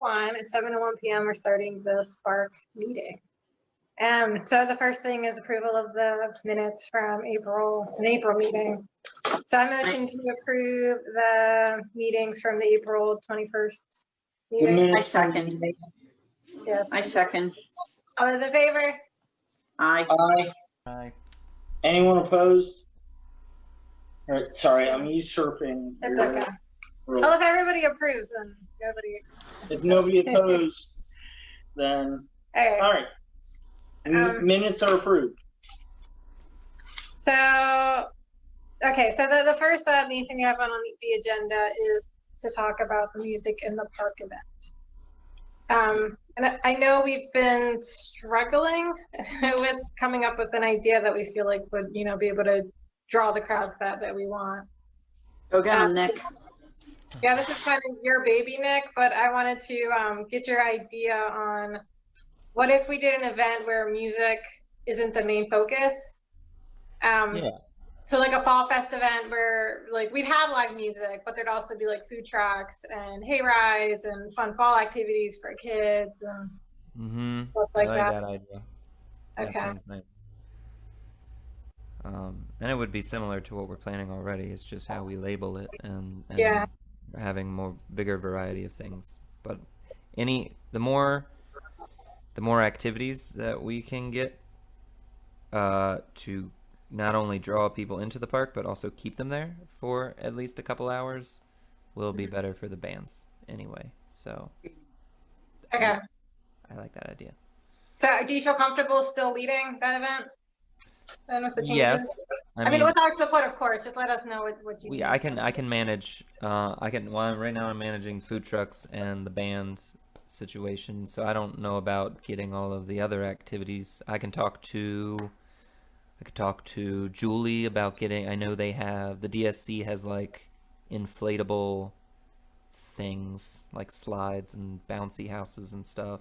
1 at 7 to 1 p.m. We're starting the Spark meeting. So the first thing is approval of the minutes from an April meeting. So I motion to approve the meetings from the April 21st meeting. I second. Yeah. I second. All those in favor? Aye. Aye. Aye. Anyone opposed? All right, sorry, I'm usurping. It's your okay. role. Well, if everybody approves, then nobody. If nobody opposed, then, Okay. all right. Minutes are approved. So, okay, so the first main thing I have on the agenda is to talk about the Music in the Park event. And I know we've been struggling with coming up with an idea that we feel like would, be able to draw the crowds that we want. Go get him, Nick. Yeah, this is kind of your baby, Nick, but I wanted to get your idea on what if we did an event where music isn't the main focus? Yeah. So like a fall fest event where like we'd have live music, but there'd also be like food trucks and hay rides and fun fall activities for kids and stuff like that. I like that idea. That Okay. sounds nice. And it would be similar to what we're planning already. It's just how we label it and Yeah. having bigger variety of things. But the more activities that we can get to not only draw people into the park but also keep them there for at least a couple hours will be better for the bands anyway. So Okay. I like that idea. So do you feel comfortable still leading that event? Then with the changes? Yes. I mean, with our support, of course. Just let us know what you need. I can manage. Right now I'm managing food trucks and the band situation, so I don't know about getting all of the other activities. I could talk to Julie about getting. I know the DSC has like inflatable things like slides and bouncy houses and stuff.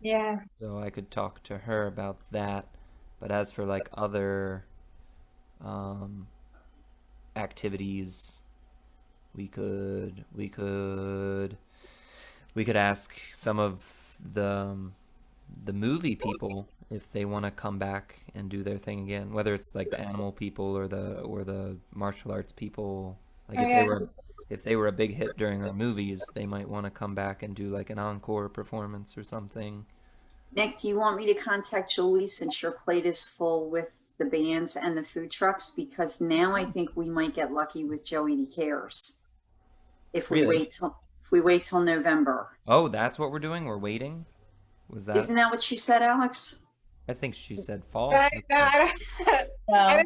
Yeah. So I could talk to her about that. But as for like other activities, we could ask some of the movie people if they want to come back and do their thing again, whether it's like the animal people or the martial arts people. Like if they were a big hit during our movies, they might want to come back and do like an encore performance or something. Nick, do you want me to contact Julie since your plate is full with the bands and the food trucks? Because now I think we might get lucky with Joey D. Cares if we wait till November. Oh, that's what we're doing? We're waiting? Isn't that what she said, Alex? I think she said fall. I didn't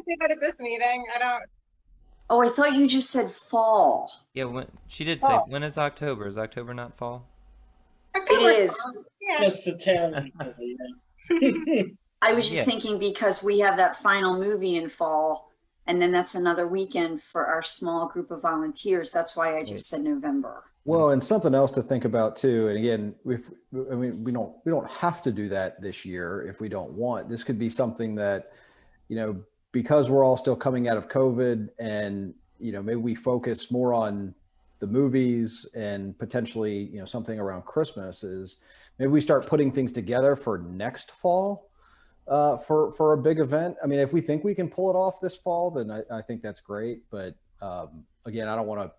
say that at this meeting. I don't. Oh, I thought you just said fall. Yeah, she did say, when is October? Is October not fall? October It is. Yeah. That's the town. I was just thinking because we have that final movie in fall, and then that's another weekend for our small group of volunteers. That's why I just said November. Well, and something else to think about too. And again, we don't have to do that this year if we don't want. This could be something that, because we're all still coming out of COVID, and maybe we focus more on the movies and potentially something around Christmas. Is maybe we start putting things together for next fall for a big event. I mean, if we think we can pull it off this fall, then I think that's great. But again, I don't want to,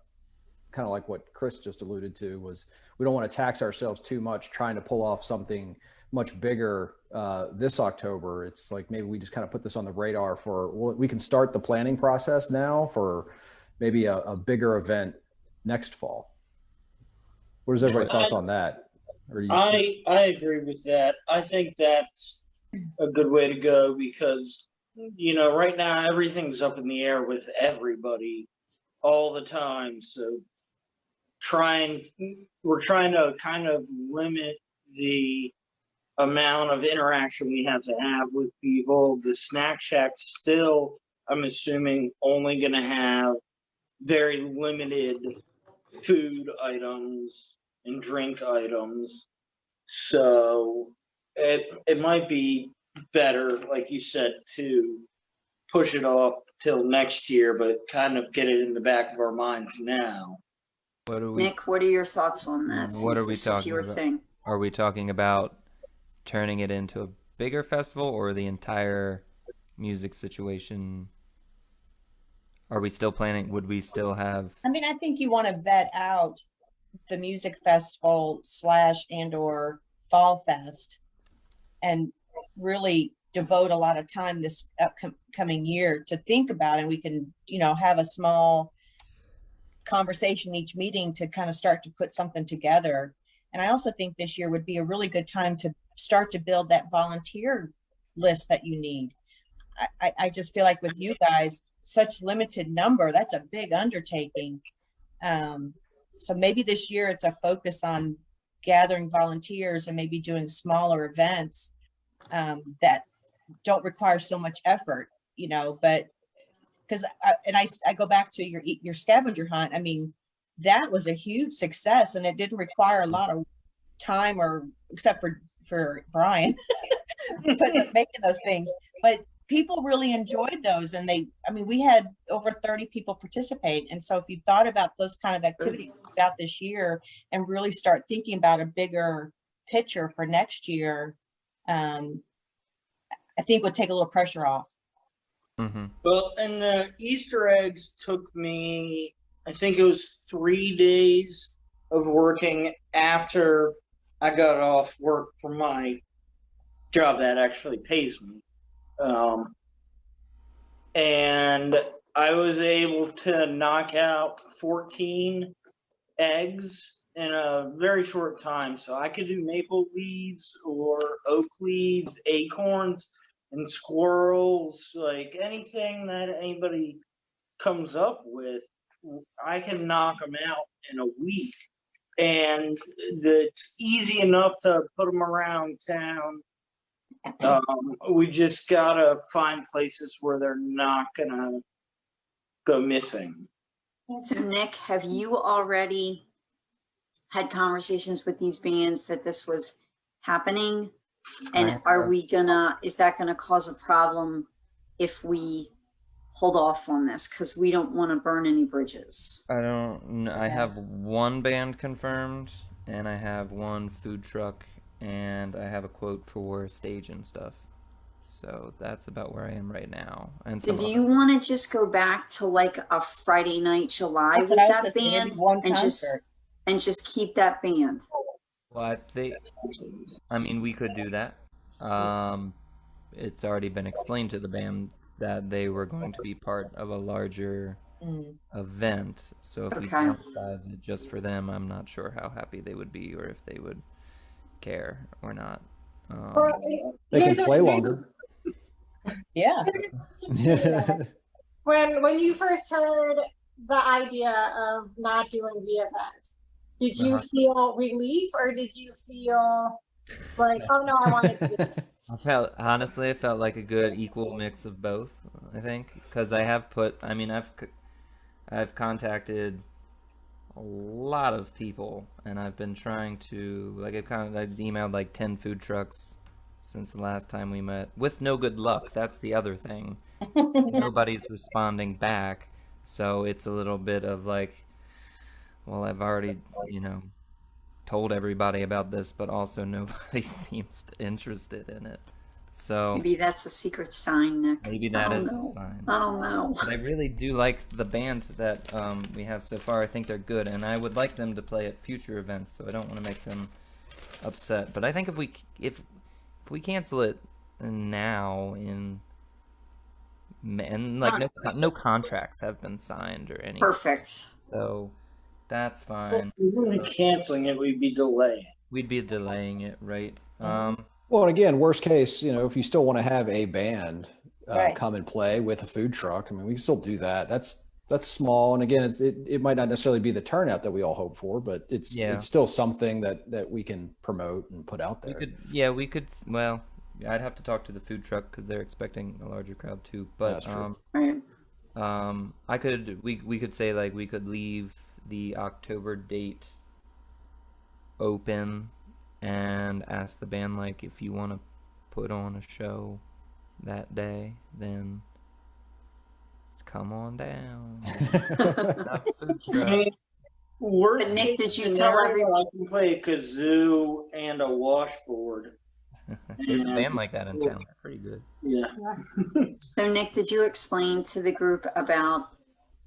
kind of like what Chris just alluded to, was we don't want to tax ourselves too much trying to pull off something much bigger this October. It's like maybe we just kind of put this on the radar we can start the planning process now for maybe a bigger event next fall. What is everybody's thoughts on that? I agree with that. I think that's a good way to go because, right now everything's up in the air with everybody all the time. So we're trying to kind of limit the amount of interaction we have to have with people. The snack shack's still, I'm assuming, only going to have very limited food items and drink items. So it might be better, like you said, to push it off till next year, but kind of get it in the back of our minds now. What are we? Nick, what are your thoughts on that? What are Since we this is talking your about? thing. Are we talking about turning it into a bigger festival or the entire music situation? Are we still planning? Would we still have? I mean, I think you want to vet out the music festival slash and or fall fest and really devote a lot of time this upcoming year to think about, and we can, have a small conversation each meeting to kind of start to put something together. And I also think this year would be a really good time to start to build that volunteer list that you need. I just feel like with you guys, such limited number, that's a big undertaking. So maybe this year it's a focus on gathering volunteers and maybe doing smaller events that don't require so much effort, but because I go back to your scavenger hunt. I mean, that was a huge success and it didn't require a lot of time or except for Brian making those things, but people really enjoyed those. And we had over 30 people participate. And so if you thought about those kind of activities throughout this year and really start thinking about a bigger picture for next year, I think would take a little pressure off. Mm-hmm. Well, and the Easter eggs took me, I think it was 3 days of working after I got off work for my job that actually pays me. And I was able to knock out 14 eggs in a very short time. So I could do maple leaves or oak leaves, acorns, and squirrels, like anything that anybody comes up with, I can knock them out in a week. And it's easy enough to put them around town. We just gotta find places where they're not gonna go missing. So Nick, have you already had conversations with these bands that this was happening? And is that gonna cause a problem if we hold off on this? Because we don't want to burn any bridges. I don't. I have one band confirmed, and I have one food truck, and I have a quote for stage and stuff. So that's about where I am right now. And So do you want to just go back to like a Friday night July That's with what I was that gonna say, maybe band one and concert. just keep that band? Well, I mean, we could do that. It's already been explained to the band that they were going to be part of a larger event. So if we downsize it just for them, I'm not sure how happy they would be or if they would care or not. They can play longer. Yeah. When you first heard the idea of not doing the event, did you feel relief or did you feel like, oh no, I wanted to do it? I felt like a good equal mix of both, I think, because I've contacted a lot of people and I've been trying to, I've emailed like 10 food trucks since the last time we met with no good luck. That's the other thing. Nobody's responding back. So it's a little bit of like, well, I've already, told everybody about this, but also nobody seems interested in it. So maybe that's a secret sign, Nick. Maybe that is a sign. I don't know. But I really do like the band that we have so far. I think they're good, and I would like them to play at future events. So I don't want to make them upset. But I think if we cancel it now and like no contracts have been signed or anything. Perfect. So that's fine. If we weren't canceling it, we'd be delaying. We'd be delaying it, right? Well, and again, worst case, if you still want to have a band Right. come and play with a food truck, I mean, we can still do that. That's small, and again, it might not necessarily be the turnout that we all hope for, but it's still something that we can promote and put out there. We could. Well, I'd have to talk to the food truck because they're expecting a larger crowd too. But That's true. Right. we could say like we could leave the October date open and ask the band like if you want to put on a show that day, then come on down. Have a food truck. Worst But Nick, case did you tell scenario, everyone? I can play a kazoo and a washboard. There's a And- band like that in town. They're pretty good. Yeah. So Nick, did you explain to the group about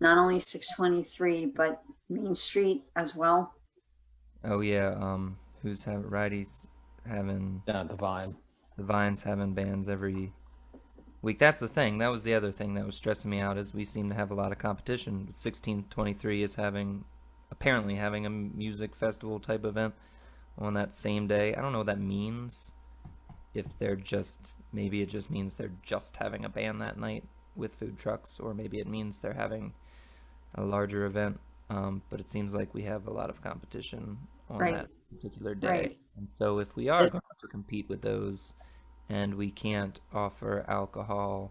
not only 623, but Main Street as well? Oh yeah, who's having righties having Down at the Vine. the Vines having bands every week. That's the thing. That was the other thing that was stressing me out is we seem to have a lot of competition. 1623 is apparently having a music festival type event on that same day. I don't know what that means. If maybe it just means they're just having a band that night with food trucks, or maybe it means they're having a larger event. But it seems like we have a lot of competition on Right. that particular day. Right. And so if we are going to compete with those and we can't offer alcohol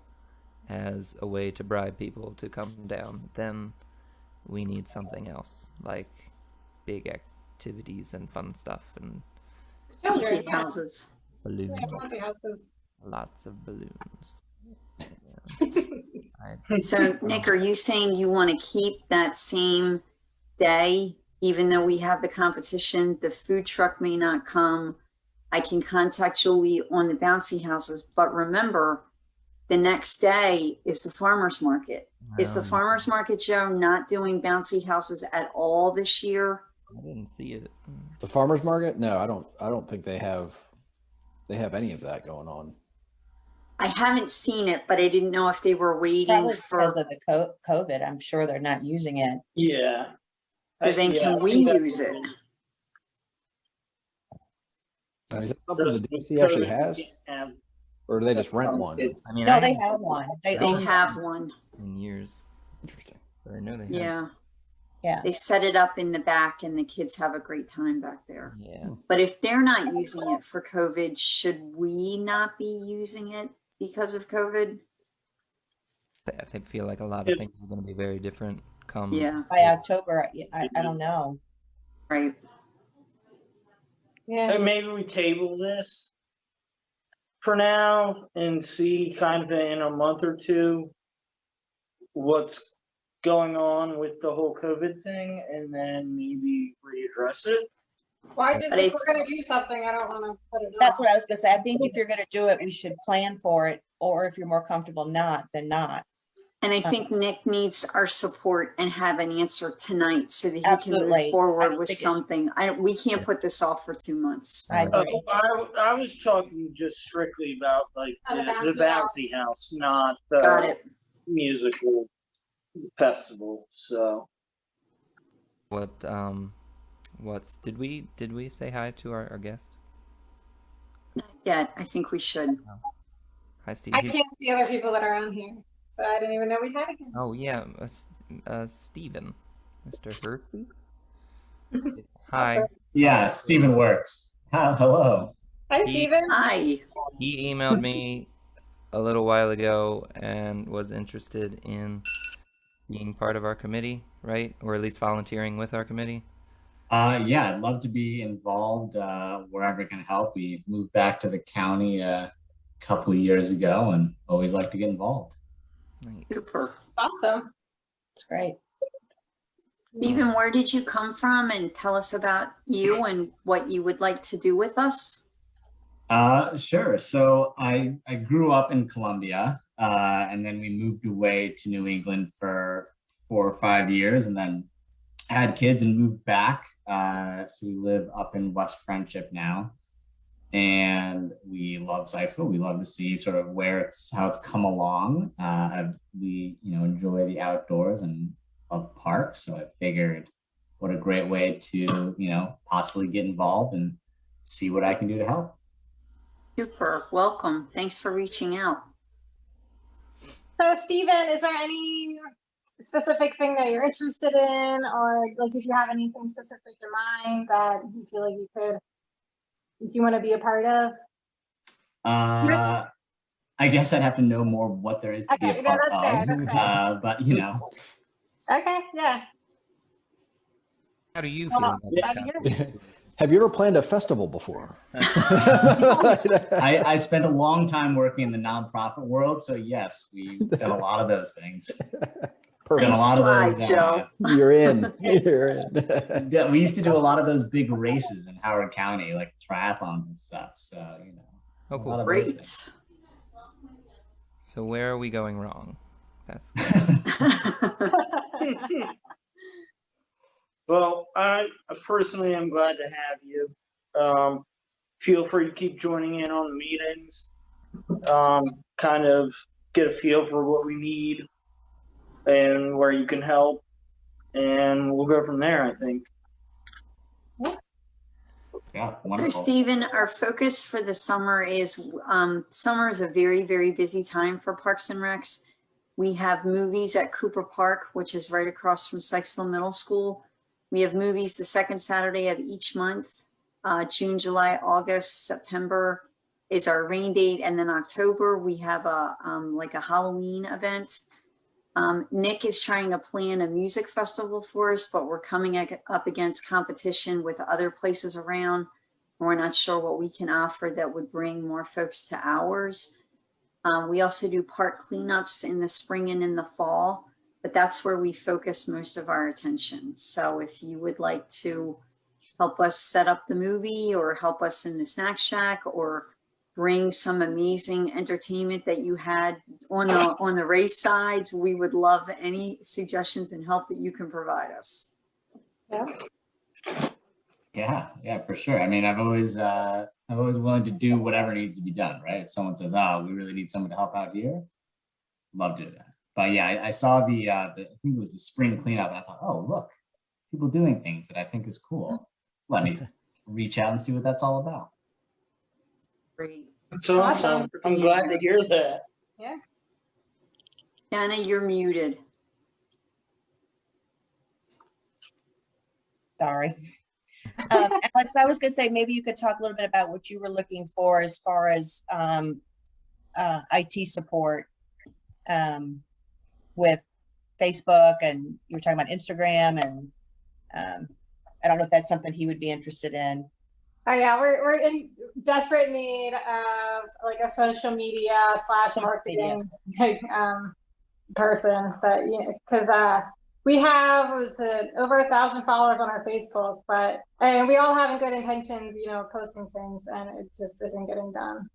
as a way to bribe people to come down, then we need something else, like big activities and fun stuff and Children, Bouncy houses. balloons. yeah, bouncy houses. Lots of balloons. So Nick, are you saying you want to keep that same day, even though we have the competition? The food truck may not come. I can contact Julie on the bouncy houses, but remember, the next day is the farmer's market. Is the farmer's market, Joe, not doing bouncy houses at all this year? I didn't see it. The farmers market? No, I don't think they have any of that going on. I haven't seen it, but I didn't know if they were waiting Probably for. because of the COVID. I'm sure they're not using it. Yeah. So then Yeah, can I we think that's- use it? Is that something the DOC actually has, Yeah. or do they just rent one? I mean, No, I they haven't have one. They They own have one. one. in years, Interesting. but I know they have. Yeah. Yeah. They set it up in the back and the kids have a great time back there. Yeah. But if they're not using it for COVID, should we not be using it because of COVID? I feel like a lot of things are going to be very different come. Yeah, By October, I don't know. right. Yeah. And maybe we table this for now and see kind of in a month or two what's going on with the whole COVID thing, and then maybe readdress it. Well, I just But think if- we're gonna do something. I don't wanna put it That's off. what I was gonna say. I think if you're gonna do it, we should plan for it, or if you're more comfortable not, then not. And I think Nick needs our support and have an answer tonight so that he can Absolutely. move I forward don't with think it's- something. We can't put this off for 2 months. I agree. I was talking just strictly about like Oh, the the bouncy bouncy house, not Got the it. musical festival. So Did we say hi to our guest? Yeah, I think we should. Hi, Steve. I can't see other people that are on here, so I didn't even know we had a guest. Oh yeah, Steven, Mr. Hersey. Hi. Yeah, Stephen works. Hello. Hi, He- Steven. Hi. He emailed me a little while ago and was interested in being part of our committee, right? Or at least volunteering with our committee. Yeah, I'd love to be involved wherever I can help. We moved back to the county a couple of years ago and always like to get involved. Nice. Super. Awesome. It's great. Stephen, where did you come from? And tell us about you and what you would like to do with us. Sure. So I grew up in Columbia and then we moved away to New England for 4 or 5 years and then had kids and moved back. So we live up in West Friendship now. And we love Sykesville. We love to see sort of how it's come along. We enjoy the outdoors and love parks. So I figured what a great way to, possibly get involved and see what I can do to help. Super. Welcome. Thanks for reaching out. So, Steven, is there any specific thing that you're interested in, or like, did you have anything specific in mind that you feel like you want to be a part of? I guess I'd have to know more what there is to be Okay, a no, part that's fair, of. that's fair. But Okay, yeah. How do you feel about Yeah. this? Have you ever planned a festival before? I spent a long time working in the nonprofit world, so yes, we've done a lot of those things. Perfect. a lot of Slide, those. Joe. You're in. You're in. Yeah, we used to do a lot of those big races in Howard County, like triathlons and stuff. So, you know, Oh, a lot cool. of those Great. things. So where are we going wrong? That's Well, I personally am glad to have you. Feel free to keep joining in on the meetings. Kind of get a feel for what we need and where you can help, and we'll go from there, I think. Yeah, So wonderful. Stephen, our focus for the summer is summer is a very, very busy time for Parks and Recs. We have movies at Cooper Park, which is right across from Sykesville Middle School. We have movies the second Saturday of each month. June, July, August, September is our rain date, and then October we have a like a Halloween event. Nick is trying to plan a music festival for us, but we're coming up against competition with other places around. We're not sure what we can offer that would bring more folks to ours. We also do park cleanups in the spring and in the fall, but that's where we focus most of our attention. So if you would like to help us set up the movie or help us in the snack shack or bring some amazing entertainment that you had on the race sides, we would love any suggestions and help that you can provide us. Yeah, for sure. I mean, I'm always willing to do whatever needs to be done, right? If someone says, "Oh, we really need someone to help out here," love to do that. But yeah, I saw the I think it was the spring cleanup, and I thought, oh, look, people doing things that I think is cool. Let me reach out and see what that's all about. Great. That's awesome. I'm glad to hear that. Yeah. Anna, you're muted. Sorry. Alex, I was going to say, maybe you could talk a little bit about what you were looking for as far as IT support with Facebook, and you were talking about Instagram, and I don't know if that's something he would be interested in. Oh yeah, we're in desperate need of like a social media / marketing person that, you know, because we have over 1,000 followers on our Facebook, and we all have good intentions, you know, posting things, and it just isn't getting done.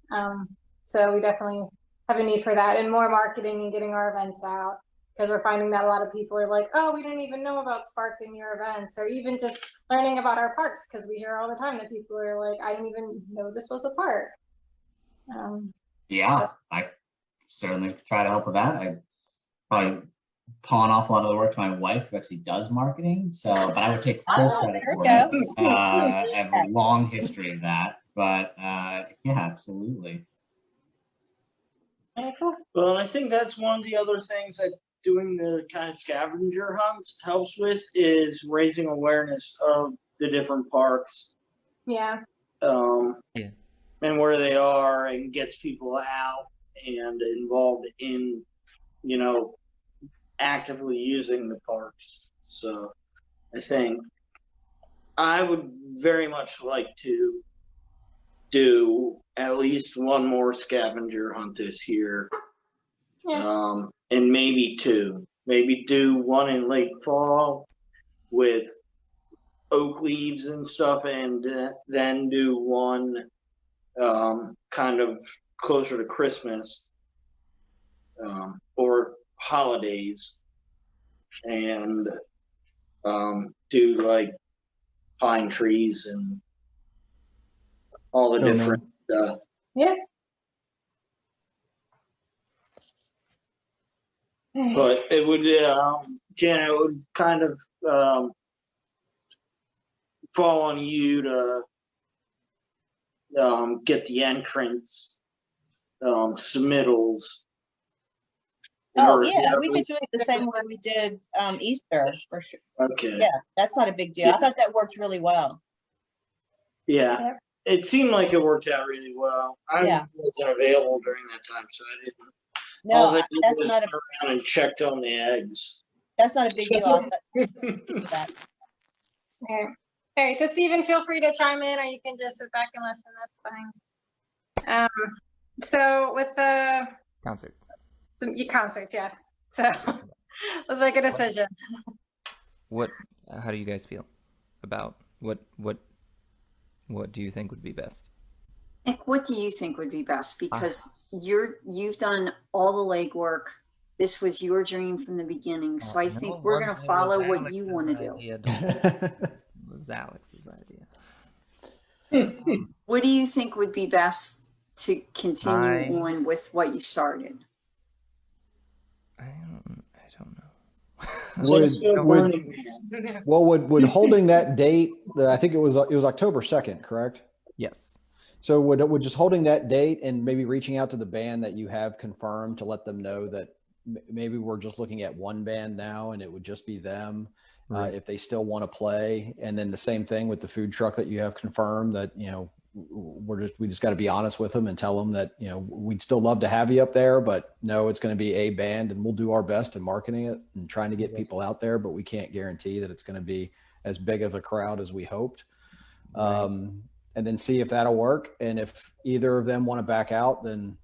So we definitely have a need for that and more marketing and getting our events out, because we're finding that a lot of people are like, oh, we didn't even know about Spark in your events, or even just learning about our parks, because we hear all the time that people are like, I didn't even know this was a park. Yeah, I certainly try to help with that. I probably pawn off a lot of the work to my wife, who actually does marketing. So, but I would take full credit there for you it. go. I have a long history of that, but yeah, absolutely. Well, I think that's one of the other things that doing the kind of scavenger hunts helps with, is raising awareness of the different parks. Yeah. Yeah. And where they are, and gets people out and involved in, you know, actively using the parks. So I think I would very much like to do at least one more scavenger hunt this year. Yeah. And maybe two. Maybe do one in late fall with oak leaves and stuff, and then do one kind of closer to Christmas or holidays, and do like pine trees and all the different stuff. Yeah. But it would, Janet, it would kind of fall on you to get the entrance submittals. Oh yeah, we could do it the same way we did Easter for sure. Okay. Yeah, that's not a big deal. I thought that worked really well. Yeah. Yep. It seemed like it worked out really well. I wasn't available during that time, so I didn't. All No, they did that's was not a turn around and checked on the eggs. that's not a big deal. I thought that. Okay. All right, so Stephen, feel free to chime in, or you can just sit back and listen. That's fine. So with the concert. concerts, yes. So Let's make a decision. How do you guys feel about what do you think would be best? Nick, what do you think would be best? Because you've done all the legwork. This was your dream from the beginning. So I think we're going to follow what you want to do. It was Alex's idea. What do you think would be best to continue on with what you started? I don't know. So it's still burning. Well, would holding that date, I think it was October 2nd, correct? Yes. So would just holding that date and maybe reaching out to the band that you have confirmed to let them know that maybe we're just looking at one band now and it would just be them, Right. if they still want to play. And then the same thing with the food truck that you have confirmed, that, you know, we just got to be honest with them and tell them that, you know, we'd still love to have you up there, but no, it's going to be a band and we'll do our best in marketing it and trying to get people out there, but we can't guarantee that it's going to be as big of a crowd as we hoped. Right. And then see if that'll work. And if either of them want to back out, then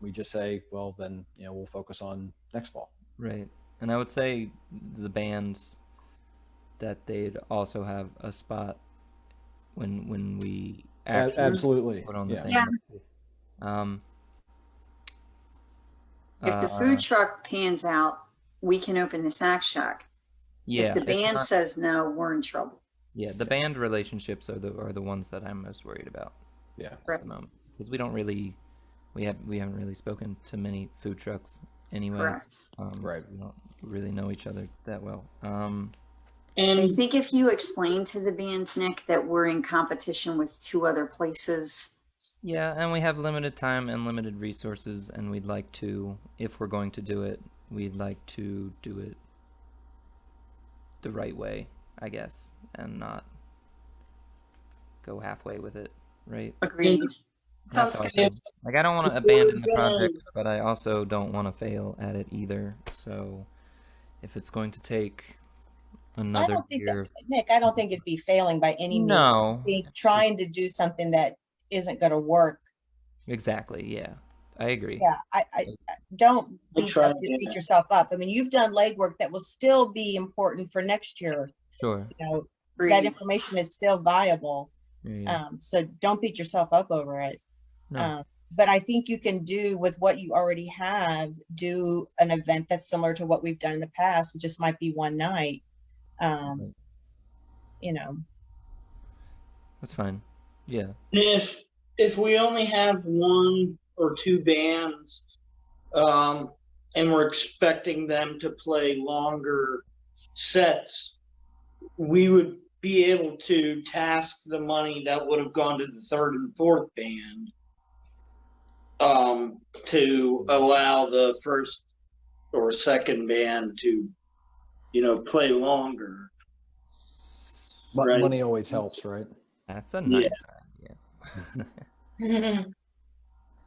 we just say, well, then, you know, we'll focus on next fall. Right. And I would say the bands that they'd also have a spot when we actually Absolutely put on the thing. Yeah. If the food truck pans out, we can open the Snack Shack. Yeah. If the band says no, we're in trouble. Yeah, the band relationships are the ones that I'm most worried about Yeah. at the moment, because we haven't really spoken to many food trucks anyway. Correct. Right. So we don't really know each other that well. I And think if you explain to the bands, Nick, that we're in competition with 2 other places. Yeah, and we have limited time and limited resources, and we'd like to, if we're going to do it, we'd like to do it the right way, I guess, and not go halfway with it, right? Agreed. Sounds That's how I good. feel. Like, I don't want to abandon the project, but I also don't want to fail at it either. So if it's going to take I another don't think year, that, Nick, I don't think it'd be failing by any means. No. Be trying to do something that isn't going to work. exactly, yeah, I agree. Yeah, I don't beat try up- again. beat yourself up. I mean, you've done legwork that will still be important for next year. Sure. You know, that Agreed. information is still viable. Yeah. So don't beat yourself up over it. No. But I think you can do with what you already have, do an event that's similar to what we've done in the past. It just might be one night. Right. You know, That's fine. Yeah. if we only have 1 or 2 bands, and we're expecting them to play longer sets, we would be able to task the money that would have gone to the 3rd and 4th band, to allow the 1st or 2nd band to, you know, play longer. Right. Money always helps, right? That's a nice idea.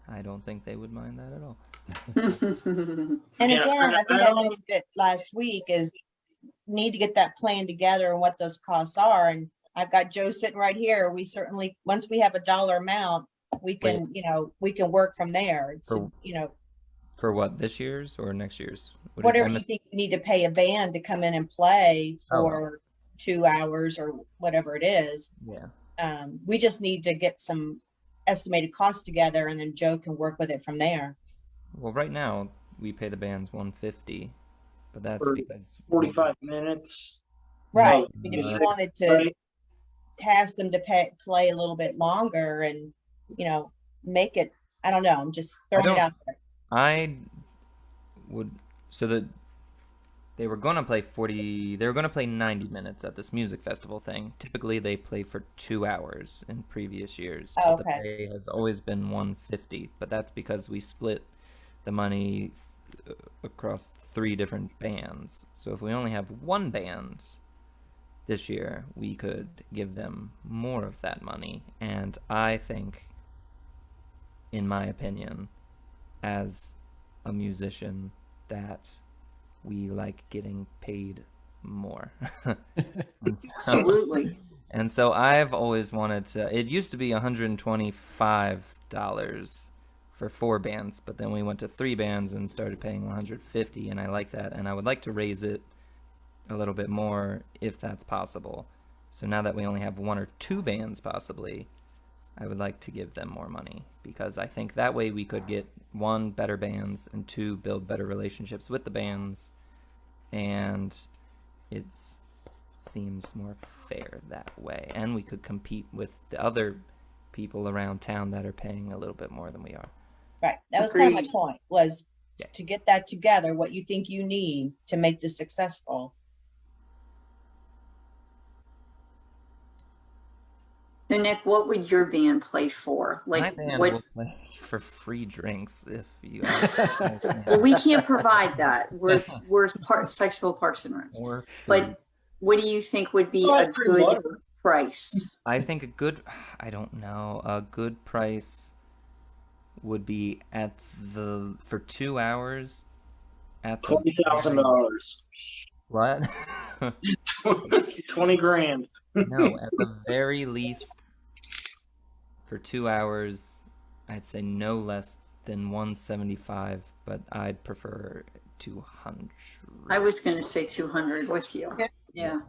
I don't think they would mind that at all. and Yeah, again, I think I I don't- mentioned it last week, is need to get that plan together and what those costs are. And I've got Joe sitting right here. We certainly, once we have a dollar amount, we can, you know, we can work from there. So, For- you know, For what, this year's or next year's? What did whatever I you miss- think you need to pay a band to come in and play Oh. for 2 hours or whatever it is. Yeah. We just need to get some estimated costs together, and then Joe can work with it from there. Well, right now we pay the bands $150, but that's For because 45 minutes. Right. Oh, I mean, if you right. wanted to Right. task them to play a little bit longer and, you know, make it, I don't know, I'm just throwing it don't- out there. I would, so that they were going to play 90 minutes at this music festival thing. Typically they play for 2 hours in previous years, Oh, but okay. the pay has always been $150, but that's because we split the money across 3 different bands. So if we only have 1 band this year, we could give them more of that money. And I think, in my opinion, as a musician, that we like getting paid more. And so- Absolutely. and so I've always wanted to, it used to be $125 for 4 bands, but then we went to 3 bands and started paying 150, and I like that, and I would like to raise it a little bit more if that's possible. So now that we only have 1 or 2 bands possibly, I would like to give them more money, because I think that way we could get 1, better bands, and 2, build better relationships with the bands, and it seems more fair that way, and we could compete with the other people around town that are paying a little bit more than we are. Right. That was kind of my Agreed. point, was Yeah. to get that together, what you think you need to make this successful. So Nick, what would your band play for? My Like, band what? will play for free drinks if you Well, we can't provide that. We're Sykesville Parks and Recs. or But what do you think would be Well, a pretty good much. price? I think I don't know, a good price would be for 2 hours at the $20,000. what? 20 grand. No, at the very least, for 2 hours, I'd say no less than 175, but I'd prefer 200. I was going to say 200 with you. Okay. Yeah.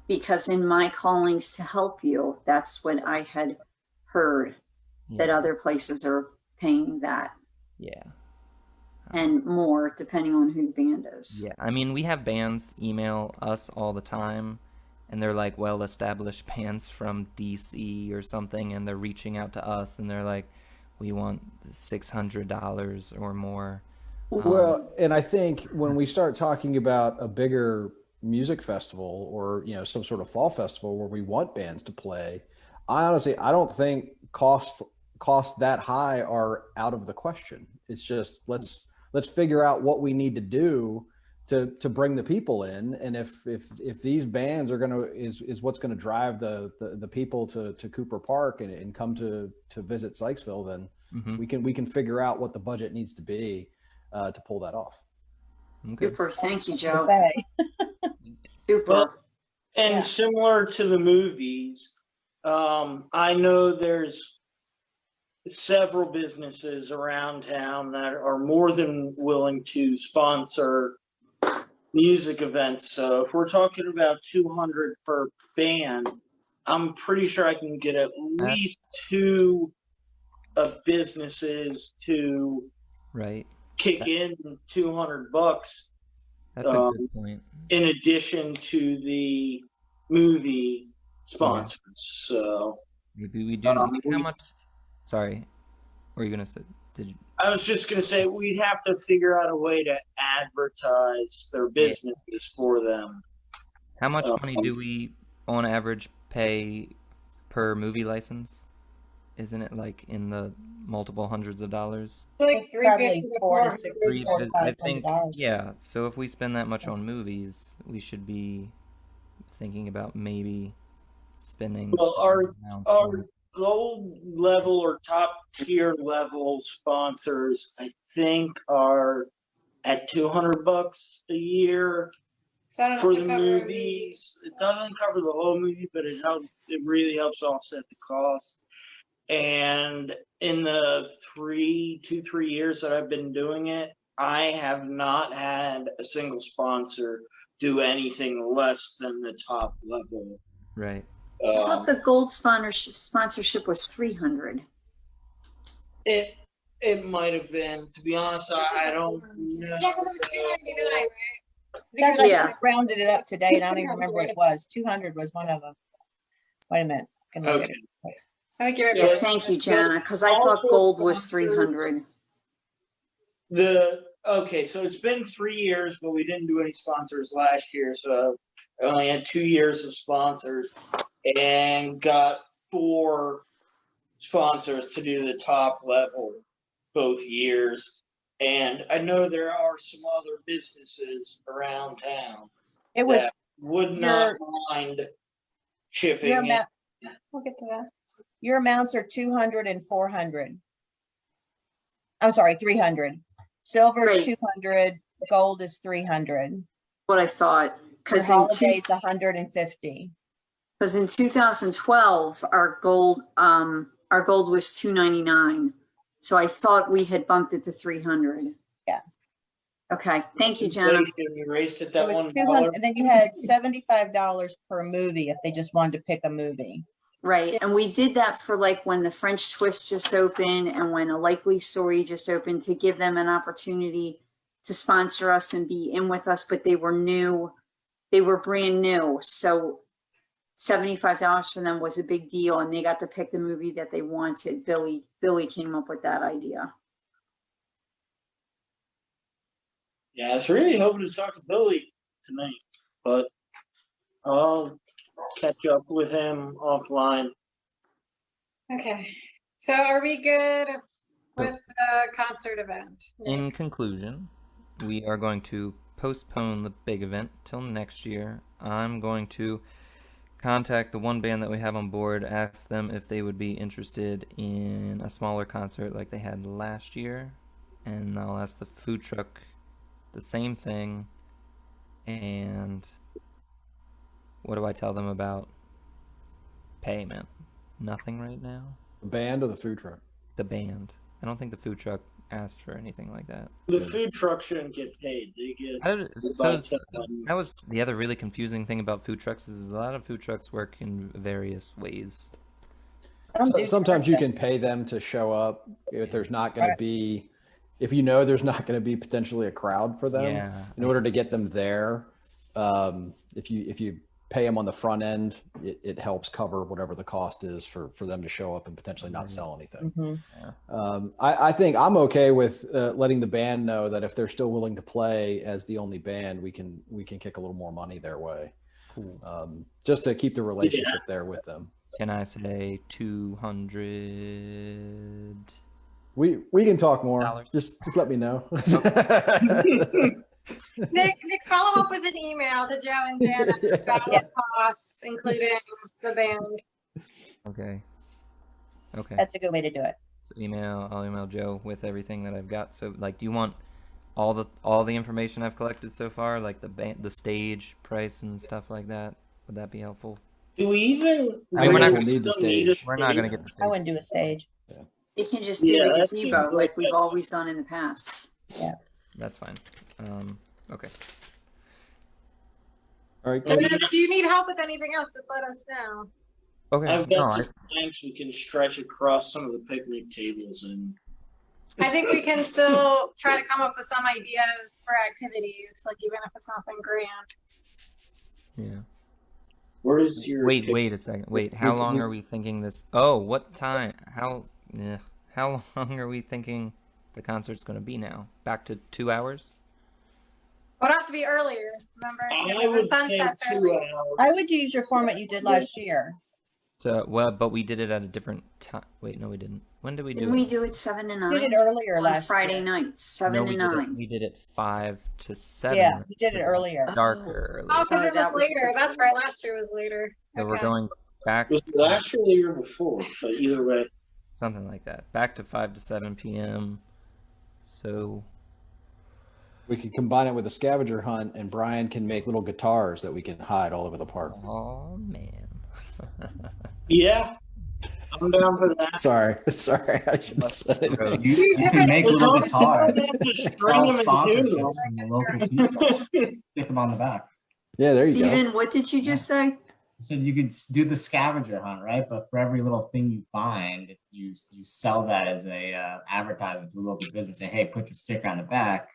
Because in my callings to help you, that's what I had heard, that Yeah. other places are paying that Yeah. and more depending on who the band is. Yeah, I mean, we have bands email us all the time, and they're like well-established bands from DC or something, and they're reaching out to us, and they're like, we want $600 or more. Well, and I think when we start talking about a bigger music festival or, you know, some sort of fall festival where we want bands to play, I don't think costs that high are out of the question. It's just let's figure out what we need to do to bring the people in, and if these bands are is what's gonna drive the people to Cooper Park and come to visit Sykesville, then we can figure out what the budget needs to be to pull that off. Okay. Super. Thank you, To Joe. say. Super. Well, and Yeah. similar to the movies, I know there's several businesses around town that are more than willing to sponsor music events. So if we're talking about 200 per band, I'm pretty sure I can get at least 2 businesses to Right. kick in $200 That's a good point. in addition to the movie sponsors. So Maybe we do. Like, how much? Sorry, what were you gonna say? Did you? I was just going to say we'd have to figure out a way to advertise their businesses for them. How much money do we, on average, pay per movie license? Isn't it like in the multiple hundreds of dollars? It's like It's probably 350 to 4 to 400. 6, Three, 4 to I think, $500. yeah. So if we spend that much on movies, we should be thinking about maybe spending. Well, some amounts Our on- gold level or top tier level sponsors, I think, are at $200 a year So I don't for have the to cover a movies. It doesn't cover the whole movie, but it really helps offset the cost. And in the 3 years that I've been doing it, I have not had a single sponsor do anything less than the top level. Right. I thought the gold sponsorship was 300. It might have been. To be honest, I don't know. Yeah, because it was 299, right? Guys, Because Yeah. I rounded it up today and I don't even remember what it was. 200 was one of them. Wait a minute. I can look at Okay. it. I think you're Yeah, right. thank you, Jana, because I thought gold was 300. Okay, so it's been 3 years, but we didn't do any sponsors last year, so I only had 2 years of sponsors and got 4 sponsors to do the top level both years. And I know there are some other businesses around town It was that would not mind chipping your in. amount, We'll get to that. your amounts are 200 and 400. I'm sorry, 300. Silver's Great. 200, gold is 300. What I thought, Your because holiday's 150. in 2012 our gold was $299. So I thought we had bumped it to 300. Yeah. Okay, thank you, Jenna. We raised it It that was $1. 200, and then you had $75 per movie if they just wanted to pick a movie. Right, and we did that for like when the French Twist just opened and when A Likely Story just opened, to give them an opportunity to sponsor us and be in with us, but they were new, they were brand new. So $75 for them was a big deal, and they got to pick the movie that they wanted. Billy came up with that idea. Yeah, I was really hoping to talk to Billy tonight, but I'll catch up with him offline. Okay, so are we good with the concert event? In conclusion, we are going to postpone the big event till next year. I'm going to contact the one band that we have on board, ask them if they would be interested in a smaller concert like they had last year, and I'll ask the food truck the same thing. And what do I tell them about payment? Nothing right now. The band or the food truck? The band. I don't think the food truck asked for anything like that. The food truck shouldn't get paid. They get That was the other really confusing thing about food trucks, is a lot of food trucks work in various ways. Sometimes you can pay them to show up if there's not going to be, if you know there's not going to be potentially a crowd for them. Yeah. In order to get them there, if you pay them on the front end, it helps cover whatever the cost is for them to show up and potentially not sell anything. Mm-hmm. I think I'm okay with letting the band know that if they're still willing to play as the only band, we can kick a little more money their way. Cool. Just to keep the relationship there with them. Can I say 200? We can talk more. Dollars. Just let me know. Nick, follow up with an email to Joe and Jana about the costs, including the band. Okay. That's a good way to do it. So I'll email Joe with everything that I've got. So like, do you want all the information I've collected so far, like the stage price and stuff like that? Would that be helpful? Do we even? I mean, we're not we gonna need the still stage. We're not gonna get the I stage. wouldn't do a stage. You can just do the that gazebo seems like like we've always done in the past. Yeah. That's fine. Okay. All right. And then if you need help with anything else, just let us know. Okay. I've No, got some planks we can stretch across some of the picnic tables, and I think we can still try to come up with some ideas for activities, like even if it's nothing grand. yeah. where's your? Wait a second. Wait, how long are we thinking this? Oh, what time? How long are we thinking the concert's going to be now? Back to 2 hours? It'll have to be earlier, remember? I would The think sunset's 2 early. hours. I would use your format you did last year. So, well, but we did it at a different time. Wait, no, we didn't. When did we do Didn't it? we do it 7 to 9? You did it earlier on last Friday year. nights, 7 No, to 9. we did it 5 to 7. Yeah, you did it was earlier. Darker earlier. Oh, because Oh, it that was was later. That's right. Last year was later. So we're Okay. going back, Was it last year or the year before? But either way, something like that. Back to 5 to 7 p.m. So, We could combine it with a scavenger hunt, and Brian can make little guitars that we can hide all over the park. oh man. yeah, I'm down for that. Sorry, I shouldn't have said anything. You can make As little long as you guitars. don't have to string All them and sponsorships tune them. from the local people. Stick them on the back. Yeah, there you go. Steven, what did you just say? I said you could do the scavenger hunt, right? But for every little thing you find, you sell that as a advertisement to a local business. Say, hey, put your sticker on the back.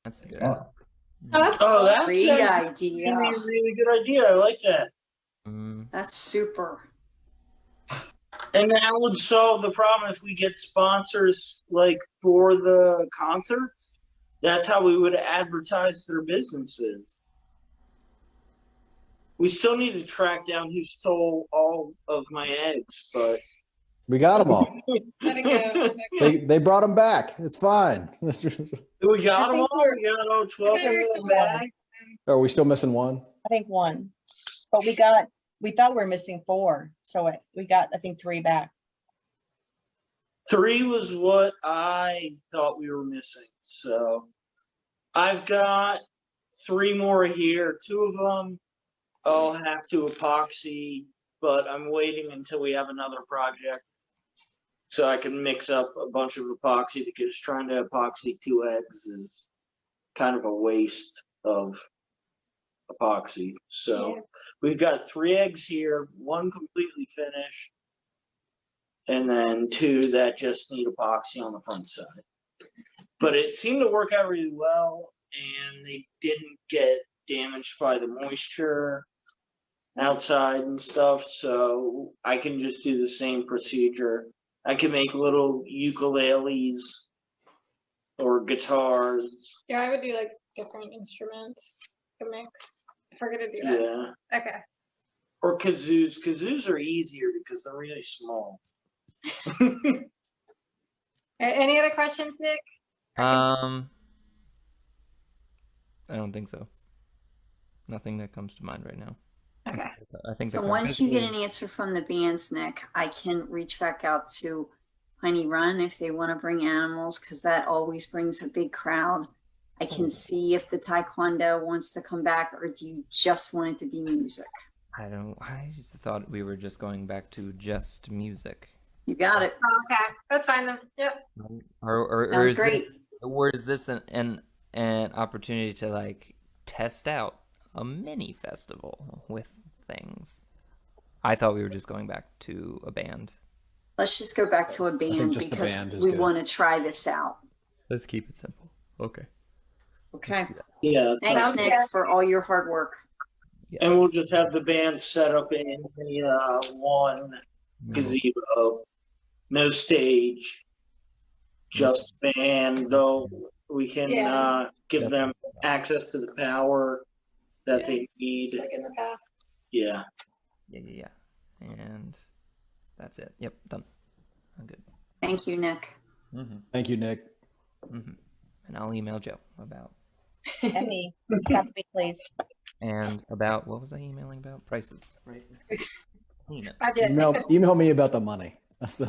That's good. Yeah. Oh, that's Great a idea. really good idea. I like that. That's super. And that would solve the problem if we get sponsors like for the concerts. That's how we would advertise their businesses. We still need to track down who stole all of my eggs, but We got them all. Let it go. They brought them back. It's fine. we got I them think all. we're- We got all 12 Okay, in you're the still bag. Are we still missing one? I think one. But we thought we were missing 4. So we got, I think, 3 back. 3 was what I thought we were missing. So I've got 3 more here. 2 of them I'll have to epoxy, but I'm waiting until we have another project. so I can mix up a bunch of epoxy, because trying to epoxy 2 eggs is kind of a waste of epoxy. So Yeah. we've got 3 eggs here, 1 completely finished, and then 2 that just need epoxy on the front side. But it seemed to work out really well, and they didn't get damaged by the moisture outside and stuff, so I can just do the same procedure. I can make little ukuleles or guitars. Yeah, I would do like different instruments to mix. If we're gonna do that. Yeah. Okay. Or kazoos. Kazoos are easier because they're really small. Any other questions, Nick? I don't think so. Nothing that comes to mind right now. Okay. I think So that once you get basically- an answer from the bands, Nick, I can reach back out to Honey Run if they want to bring animals, because that always brings a big crowd. I can see if the Taekwondo wants to come back, or do you just want it to be music? I just thought we were just going back to just music. You got it. Oh, okay, that's fine then. Yep. Or Sounds is great. this, or is this an opportunity to like test out a mini festival with things? I thought we were just going back to a band. Let's just go back to a band just the because band is we good. want to try this out. Let's keep it simple. Okay. Okay. Yeah. Thanks, Sounds Nick, good. for all your hard work. Yes. And we'll just have the band set up in the one gazebo. No stage. Just band. We can Yeah. give them access to the power that they need. Just like in the past. Yeah. Yeah. And that's it. Yep, done. I'm good. Thank you, Nick. Thank you, Nick. And I'll email Joe about Emmy, copy me, please. and about what was I emailing about? Prices, right? Email. Budget. Email me about the money. That's the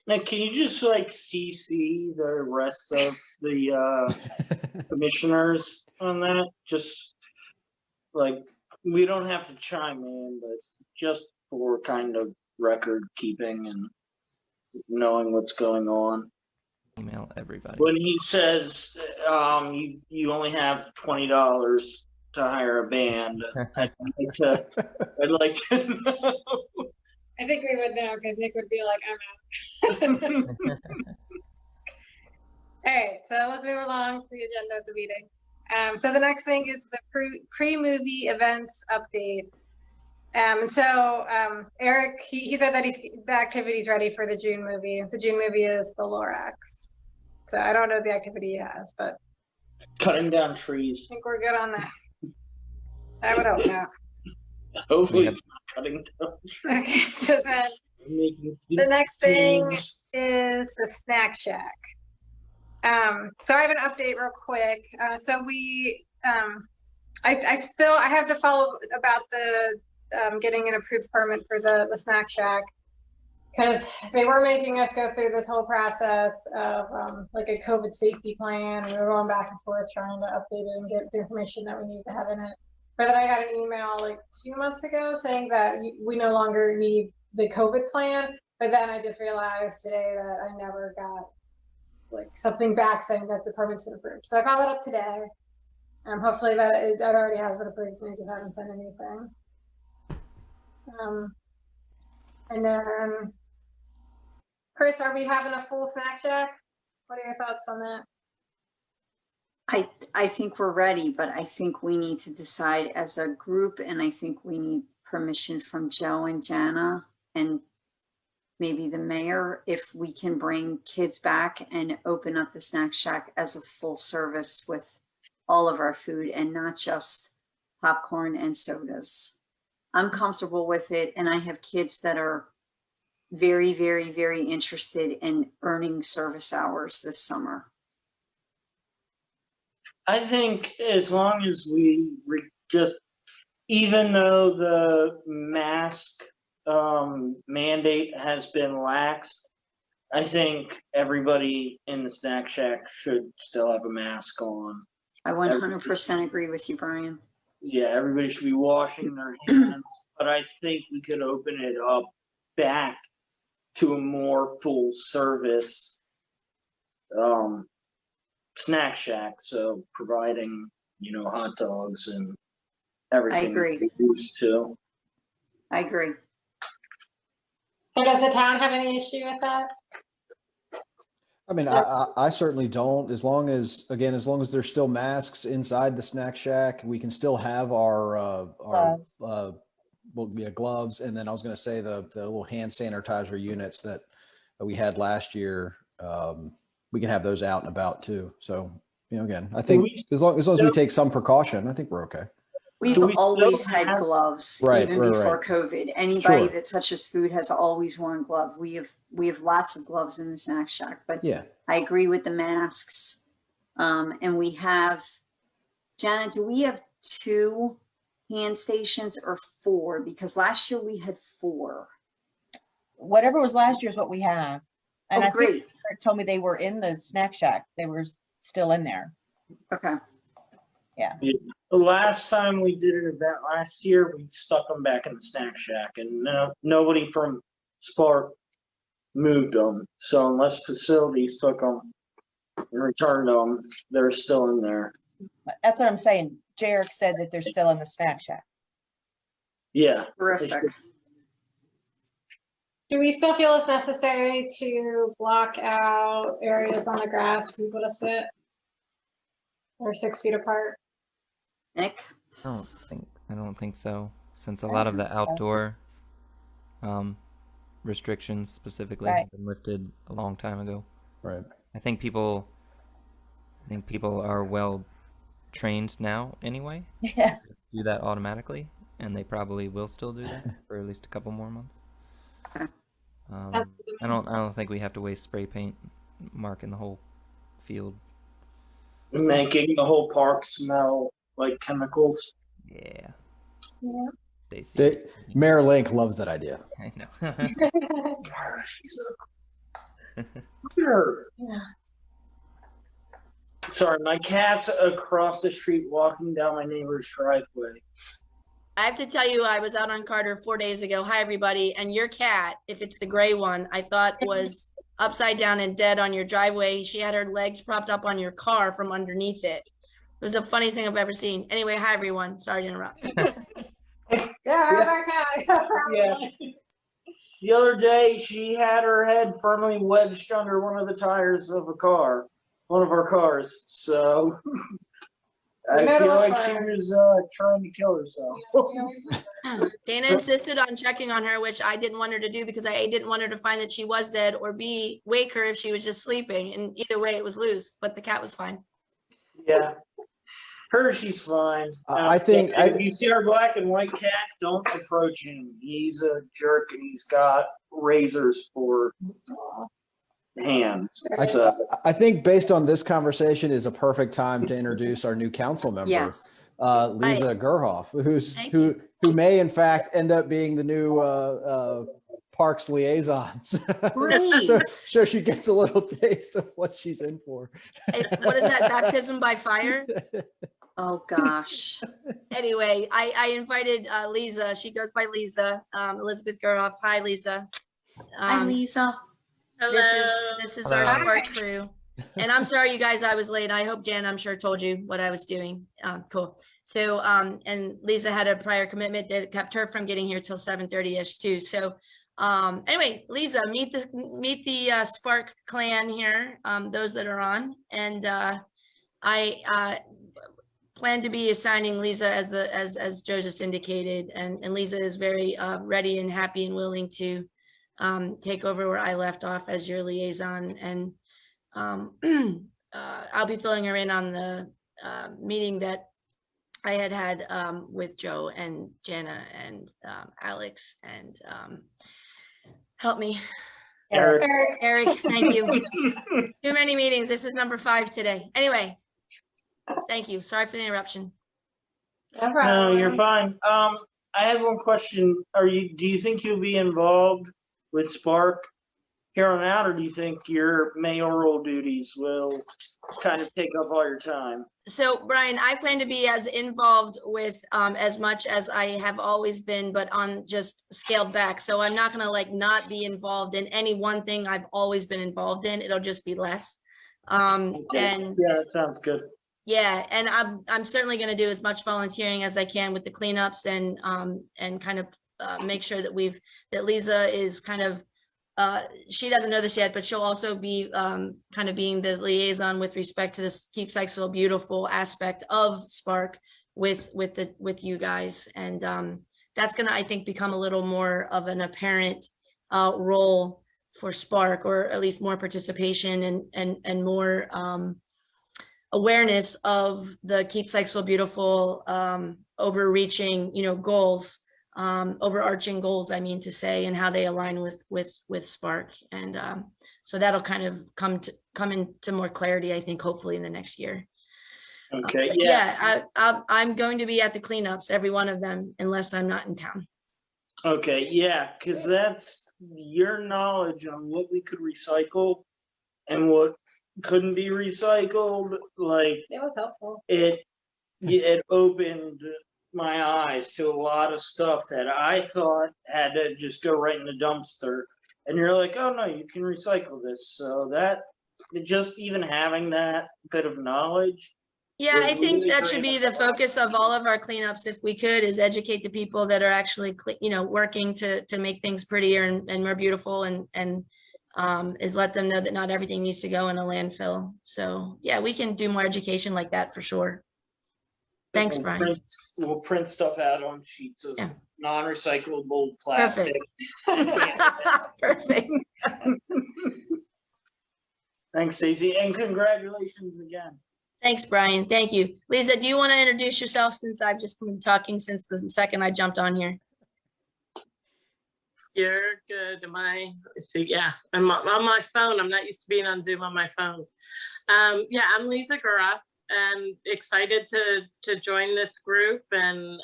Now, can you just like CC the rest of the commissioners on that? Just like, we don't have to chime in, but just for kind of record keeping and knowing what's going on. Email everybody. When he says you only have $20 to hire a band, I'd like to know. I think we would know because Nick would be like, I'm out. All right, so let's move along to the agenda of the meeting. So the next thing is the pre-movie events update. And so Eric, he said that the activity's ready for the June movie. The June movie is the Lorax. So I don't know the activity he has, but Cutting down I trees. think we're good on that. I would hope not. Hopefully, We have- it's not cutting down. Okay, so then Making the next thing trees. is the Snack Shack. So I have an update real quick. So we, I have to follow about the getting an approved permit for the Snack Shack, because they were making us go through this whole process of like a COVID safety plan. We were going back and forth trying to update it and get the information that we need to have in it. But then I got an email like 2 months ago saying that we no longer need the COVID plan. But then I just realized today that I never got like something back saying that the permit's been approved. So I followed up today. Hopefully that it already has been approved and I just haven't sent anything. And then, Chris, are we having a full Snack Shack? What are your thoughts on that? I think we're ready, but I think we need to decide as a group, and I think we need permission from Joe and Jana and maybe the mayor if we can bring kids back and open up the Snack Shack as a full service with all of our food and not just popcorn and sodas. I'm comfortable with it, and I have kids that are very, very, very interested in earning service hours this summer. I think as long as we just, even though the mask mandate has been laxed, I think everybody in the Snack Shack should still have a mask on. I 100% agree with you, Brian. Yeah, everybody should be washing their hands, but I think we could open it up back to a more full service snack shack. So providing, hot dogs and everything agree. we're used to. I agree. So does the town have any issue with that? I mean, I certainly don't, as long as there's still masks inside the snack shack, we can still have our Gloves. gloves. And then I was going to say the little hand sanitizer units that we had last year, we can have those out and about too. So, again, I think as long as we take some precaution, I think we're okay. We've Do we still always had have- gloves, Right, even right, before right. COVID. Anybody Sure. that touches food has always worn glove. We have lots of gloves in the snack shack, but Yeah. I agree with the masks. And we have, Janet, do we have 2 hand stations or 4? Because last year we had 4. Whatever was last year is what we have. And Oh, I think great. Eric told me they were in the snack shack. They were still in there. Okay. The last time we did an event last year, we stuck them back in the snack shack, and nobody from Spark moved them. So unless facilities took them and returned them, they're still in there. That's what I'm saying. Jarek said that they're still in the snack shack. Yeah. Terrific. Do we still feel it's necessary to block out areas on the grass for people to sit? Or 6 feet apart? Nick? I don't think so. Since a lot of the outdoor restrictions specifically Right. have been lifted a long time ago. Right. I think people are well trained now anyway. Yeah. To do that automatically, and they probably will still do that for at least a couple more months. Okay. I don't think we have to waste spray paint marking the whole field. Making the whole park smell like chemicals. Yeah. Yeah. Stacy. Mayor Link loves that idea. I know. She's a Look Yeah. Sorry, my cat's across the street walking down my neighbor's driveway. I have to tell you, I was out on Carter 4 days ago. Hi, everybody. And your cat, if it's the gray one, I thought was upside down and dead on your driveway. She had her legs propped up on your car from underneath it. It was the funniest thing I've ever seen. Anyway, hi, everyone. Sorry to interrupt. Yeah, how's our cat? Yeah. The other day, she had her head firmly wedged under one of the tires of one of our cars. So I Middle feel of like she fire. was trying to kill herself. Dana insisted on checking on her, which I didn't want her to do because I didn't want her to find that she was dead, or B, wake her if she was just sleeping. And either way, it was loose, but the cat was fine. Yeah. She's fine. I think if you see our black and white cat, don't approach him. He's a jerk and he's got razors for hands. So I think based on this conversation is a perfect time to introduce our new council member, Yes. Lisa Gerhoff, Thank who may in fact end up being the new Parks liaison. Great. so she gets a little taste of what she's in for. What is that? Baptism by fire? Oh gosh. Anyway, I invited Lisa. She goes by Lisa, Elizabeth Gerhoff. Hi, Lisa. Hi, Lisa. This is our Hello. Spark crew. And I'm sorry, you guys, I was late. I hope Jan, I'm sure, told you what I was doing. Cool. So, and Lisa had a prior commitment that kept her from getting here till 7:30-ish too. So, anyway, Lisa, meet the Spark clan here, those that are on. And I plan to be assigning Lisa as Joe just indicated. And Lisa is very ready and happy and willing to take over where I left off as your liaison. And I'll be filling her in on the meeting that I had with Joe and Jana and Alex and help me, Eric. Eric. Thank you. Too many meetings. This is number 5 today. Anyway, thank you. Sorry for the interruption. No No, problem. you're fine. I have one question. Do you think you'll be involved with Spark here on out, or do you think your mayoral duties will kind of take up all your time? So Brian, I plan to be as involved with as much as I have always been, but on just scaled back. So I'm not gonna like not be involved in any one thing I've always been involved in. It'll just be less. And Yeah, that sounds good. yeah, and I'm certainly gonna do as much volunteering as I can with the cleanups and kind of make sure that that Lisa is kind of she doesn't know this yet, but she'll also be kind of being the liaison with respect to this Keep Sykesville Beautiful aspect of Spark with you guys. And that's gonna, I think, become a little more of an apparent role for Spark, or at least more participation and more awareness of the Keep Sykesville Beautiful overreaching, goals. Overarching goals, I mean to say, and how they align with Spark. And so that'll kind of come into more clarity, I think, hopefully in the next year. Okay, Yeah, I'm going to be at the cleanups, every one of them, unless I'm not in town. Okay, yeah, because that's your knowledge on what we could recycle and what couldn't be recycled. Like, It was helpful. it opened my eyes to a lot of stuff that I thought had to just go right in the dumpster. And you're like, oh no, you can recycle this. So that, just even having that bit of knowledge. Yeah, I was think really that should great. be the focus of all of our cleanups, if we could, is educate the people that are actually, working to make things prettier and more beautiful, and is let them know that not everything needs to go in a landfill. So yeah, we can do more education like that for sure. Thanks, We'll Brian. We'll print stuff out on sheets of Yeah. non-recyclable plastic. Perfect. Thanks, Stacey, and congratulations again. Thanks, Brian. Thank you. Lisa, do you want to introduce yourself, since I've just been talking since the second I jumped on here? You're good. Let's see, yeah, I'm on my phone. I'm not used to being on Zoom on my phone. Yeah, I'm Lisa Gura, and excited to join this group, and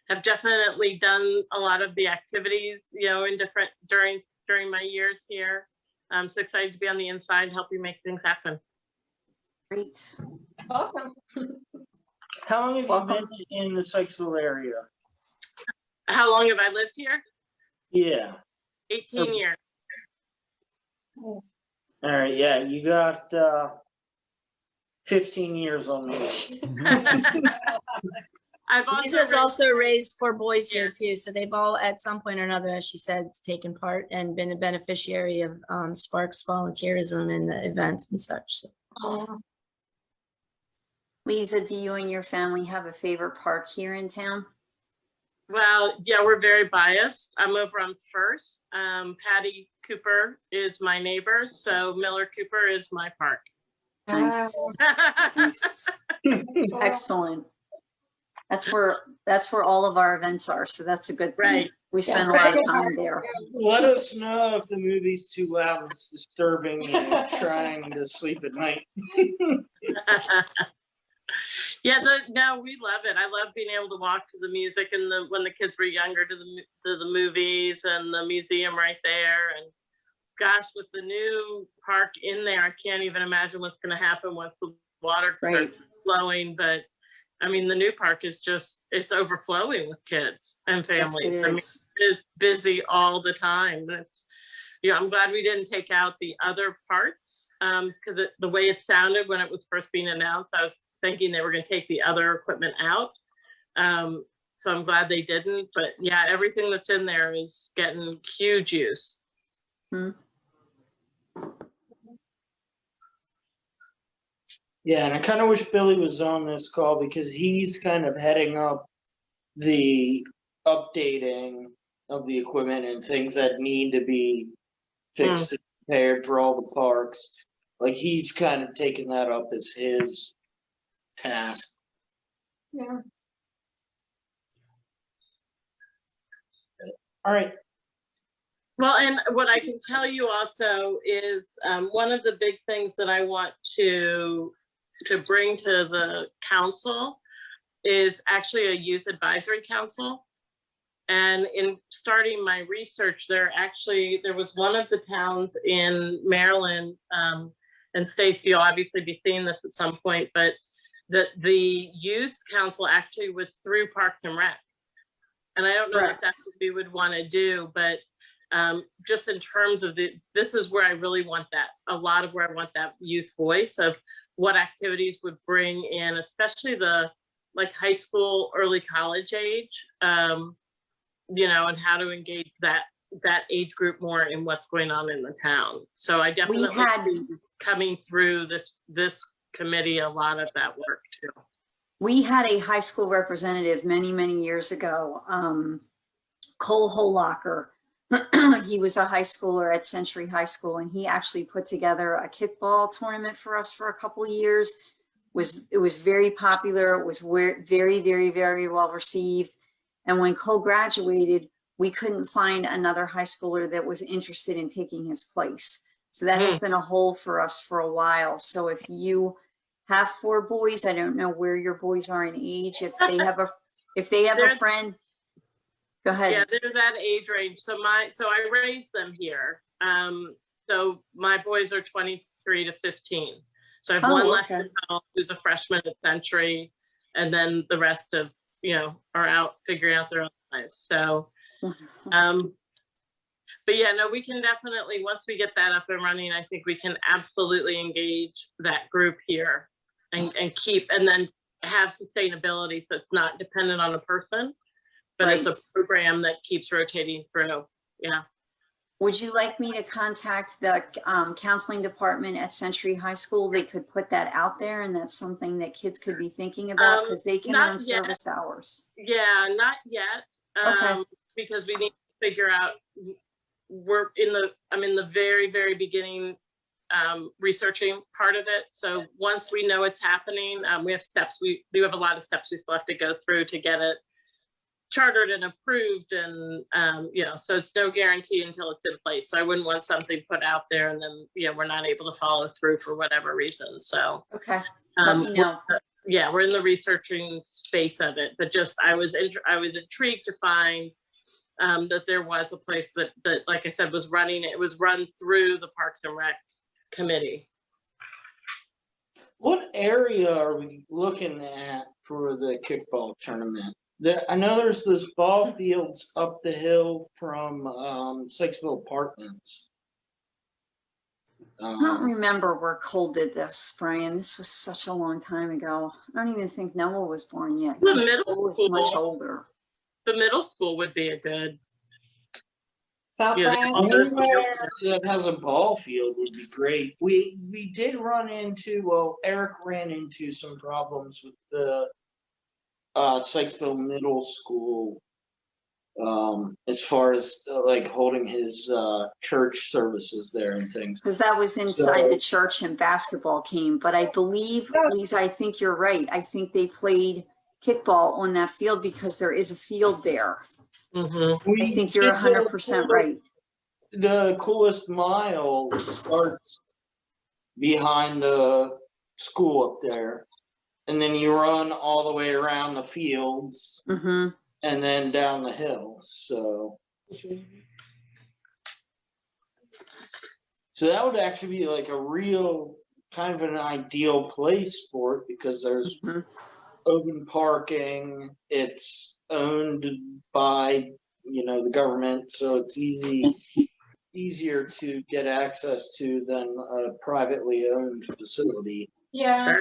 have definitely done a lot of the activities, in different during my years here. I'm so excited to be on the inside helping make things happen. Great. Welcome. How long have you Welcome. been in the Sykesville area? How long have I lived here? Yeah. 18 years. All right. Yeah, you got 15 years on me. I've also Lisa's raised- also raised 4 boys here too, so they've all, at some point or another, as she said, taken part and been a beneficiary of Sparks volunteerism and the events and such. So. Lisa, do you and your family have a favorite park here in town? Well, yeah, we're very biased. I'm over on First. Patty Cooper is my neighbor, so Miller Cooper is my park. Nice. Nice. Excellent. That's where all of our events are, so that's a good thing. Right. We spend a lot of time there. Let us know if the movie's too loud and it's disturbing you trying to sleep at night. Yeah, no, we love it. I love being able to walk to the music and when the kids were younger, to the movies and the museum right there. And gosh, with the new park in there, I can't even imagine what's going to happen once the water starts flowing. But I mean, the new park is it's overflowing with kids and families. Yes, it I mean, is. it's busy all the time. I'm glad we didn't take out the other parts, because the way it sounded when it was first being announced, I was thinking they were going to take the other equipment out. So I'm glad they didn't. But yeah, everything that's in there is getting huge use. Hmm. Yeah, and I kind of wish Billy was on this call, because he's kind of heading up the updating of the equipment and things that need to be fixed and repaired for all the parks. Like, he's kind of taking that up as his task. Yeah. All right. Well, and what I can tell you also is one of the big things that I want to bring to the council is actually a youth advisory council. And in starting my research, there was one of the towns in Maryland, and Stacy, you'll obviously be seeing this at some point, but the youth council actually was through Parks and Rec. And I don't know if that's what we would want to do, but just in terms of this is where I really want a lot of where I want that youth voice of what activities would bring in, especially the like high school, early college age, you know, and how to engage that age group more in what's going on in the town. So I definitely see coming through this committee a lot of that work too. We had a high school representative many, many years ago, Cole Holacher. He was a high schooler at Century High School, and he actually put together a kickball tournament for us for a couple of years. It was very popular. It was very, very, very well received. And when Cole graduated, we couldn't find another high schooler that was interested in taking his place. So that has been a hole for us for a while. So if you have 4 boys, I don't know where your boys are in age. If they have a friend, go ahead. Yeah, they're that age range. So I raised them here. So my boys are 23 to 15. So I have one left in college who's a freshman at Century, and then the rest of, you know, are out figuring out their own lives. So, but yeah, no, we can definitely, once we get that up and running, I think we can absolutely engage that group here and then have sustainability. So it's not dependent on a person, but it's a program that keeps rotating through. Yeah. Would you like me to contact the counseling department at Century High School? They could put that out there, and that's something that kids could be thinking about because they can run service hours. Yeah, not yet. Because we need to figure out, I'm in the very, very beginning researching part of it. So once we know it's happening, we have steps. We do have a lot of steps we still have to go through to get it chartered and approved, and you know, so it's no guarantee until it's in place. So I wouldn't want something put out there and then, you know, we're not able to follow through for whatever reason. So let me know. We're in the researching space of it, but just I was intrigued to find that there was a place that like I said was running. It was run through the Parks and Rec committee. What area are we looking at for the kickball tournament? I know there's those ball fields up the hill from Sykesville Apartments. I don't remember where Cole did this, Brian. This was such a long time ago. I don't even think Noah was born yet. The middle was school. Much older. The middle school would be a good. South Bryan. Anywhere that has a ball field would be great. We did run into, Eric ran into some problems with the Sykesville Middle School as far as like holding his church services there and things. Because that was inside the church and basketball came. But I believe, Lisa, I think you're right. I think they played kickball on that field because there is a field there. Mm-hmm. I think you're 100% right. The coolest mile starts behind the school up there. And then you run all the way around the fields and then down the hill. So that would actually be like a real kind of an ideal place for it because there's open parking. It's owned by, you know, the government. So it's easier to get access to than a privately owned facility. Yeah.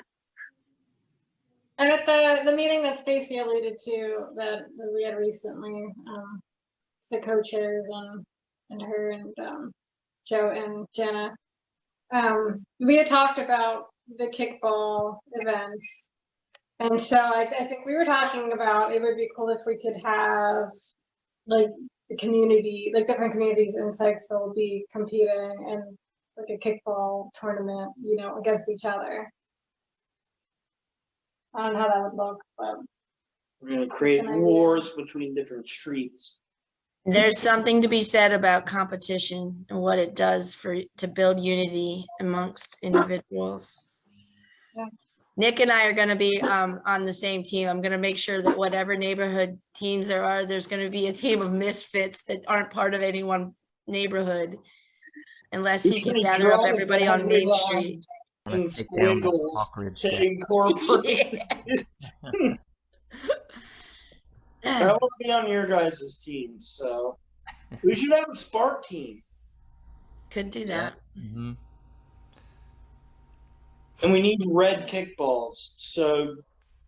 And at the meeting that Stacy alluded to that we had recently, the co-chairs and her and Joe and Jenna, we had talked about the kickball events. And so I think we were talking about it would be cool if we could have like the community, like different communities in Sykesville be competing in like a kickball tournament, you know, against each other. I don't know how that would look, but we're going to create wars between different streets. There's something to be said about competition and what it does to build unity amongst individuals. Yeah. Nick and I are gonna be on the same team. I'm gonna make sure that whatever neighborhood teams there are, there's gonna be a team of misfits that aren't part of any one neighborhood. Unless he can gather up everybody on Main Street. I'm gonna take down the Squiggles Stockridge to gang. incorporate. I Yeah. want to be on your guys' team, so we should have a Spark team. Could do that. Mm-hmm. And we need red kickballs. So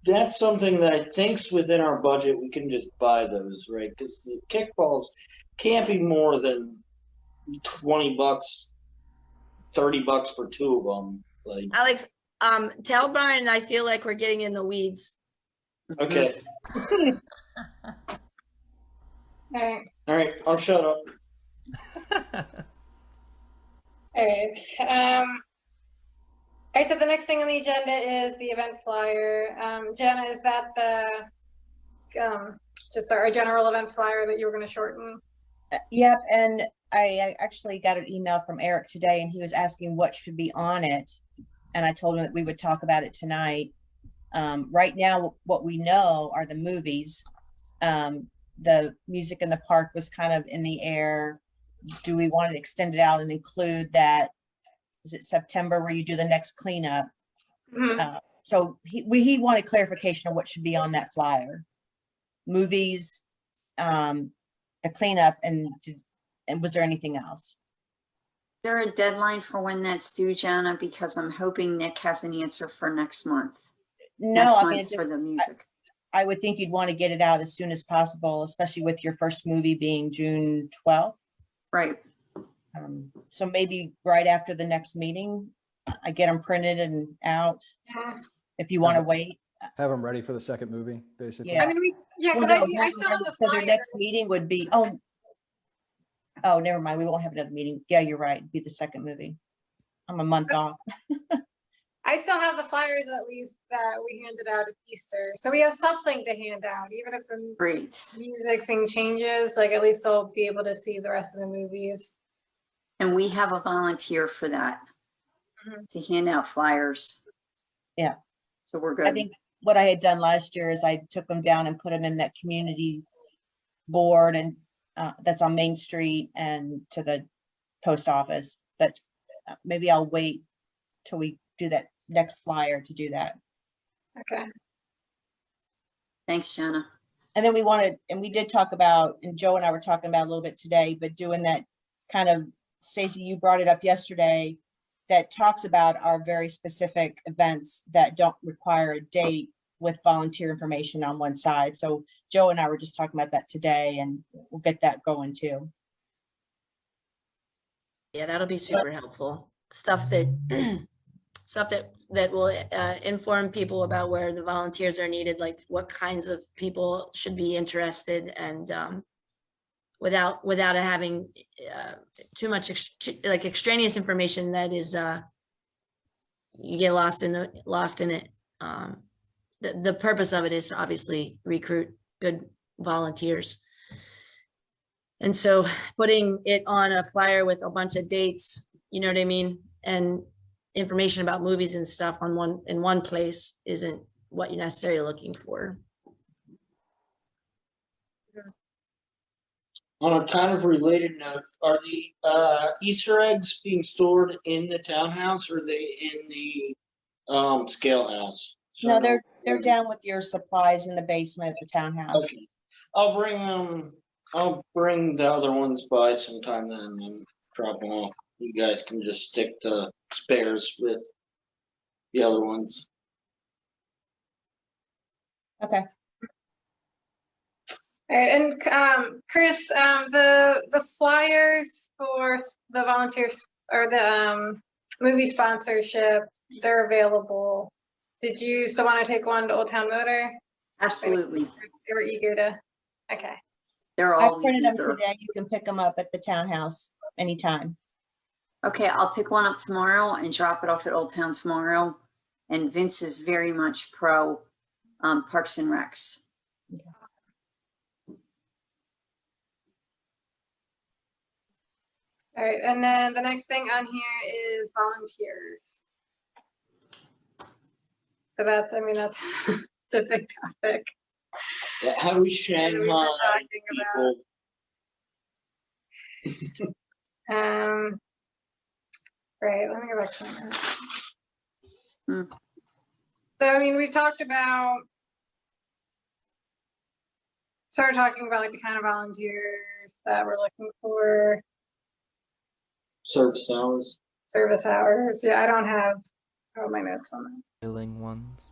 that's something that I think's within our budget. We can just buy those, right? Because the kickballs can't be more than $20, $30 for two of them. Like, Alex, tell Brian I feel like we're getting in the weeds. okay, All all right, I'll shut up. right. All right, so the next thing on the agenda is the event flyer. Jenna, is that the just our general event flyer that you were going to shorten? Yep, and I actually got an email from Eric today, and he was asking what should be on it, and I told him that we would talk about it tonight. Right now, what we know are the movies. The music in the park was kind of in the air. Do we want to extend it out and include that? Is it September where you do the next cleanup? Mhm. So he wanted clarification of what should be on that flyer. Movies, the cleanup, and was there anything else? Is there a deadline for when that's due, Jana? Because I'm hoping Nick has an answer for next month. No, Next I mean, month it for just, the music. I would think you'd want to get it out as soon as possible, especially with your first movie being June 12th. Right. So maybe right after the next meeting, I get them printed and out Yeah. if you want to wait. Have them ready for the second movie, basically. Yeah. I mean, Well, because no, I still have the so their flyer. next meeting would be, oh, never mind. We won't have another meeting. Yeah, you're right. It'd be the second movie. I'm a month off. I still have the flyers at least that we handed out at Easter. So we have something to hand out, even if the Great. music thing changes, like at least they'll be able to see the rest of the movies. And we have a volunteer for that to hand out flyers. Yeah. So we're I good. think what I had done last year is I took them down and put them in that community board, and that's on Main Street and to the post office. But maybe I'll wait till we do that next flyer to do that. Okay. Thanks, Jana. And then we did talk about, and Joe and I were talking about a little bit today, but doing that kind of, Stacy, you brought it up yesterday, that talks about our very specific events that don't require a date with volunteer information on one side. So Joe and I were just talking about that today, and we'll get that going too. Yeah, that'll be super helpful. Stuff that that will inform people about where the volunteers are needed, like what kinds of people should be interested, and without it having too much like extraneous information that is you get lost in it. The purpose of it is to obviously recruit good volunteers. And so putting it on a flyer with a bunch of dates, you know what I mean, and information about movies and stuff in one place isn't what you're necessarily looking for. On a kind of related note, are the Easter eggs being stored in the townhouse, or are they in the scale house? No, they're down with your supplies in the basement at the townhouse. Okay. I'll bring the other ones by sometime then and drop them off. You guys can just stick the spares with the other ones. Okay. All right, and Chris, the flyers for the volunteers or the movie sponsorship, they're available. Did you still want to take one to Old Town Motor? Absolutely. They were eager to. Okay. They're I always printed them eager. today. You can pick them up at the townhouse anytime. Okay, I'll pick one up tomorrow and drop it off at Old Town tomorrow. And Vince is very much pro Parks and Recs. All right, and then the next thing on here is volunteers. So that's, I mean, that's it's a big topic. Yeah, how do we And we've been Shanghai talking people? about, right, let me go back to my notes. Hmm. So, I mean, we've talked about, started talking about like the kind of volunteers that we're looking for, Service hours. service hours. Yeah, I don't have all my notes on that. Billing ones.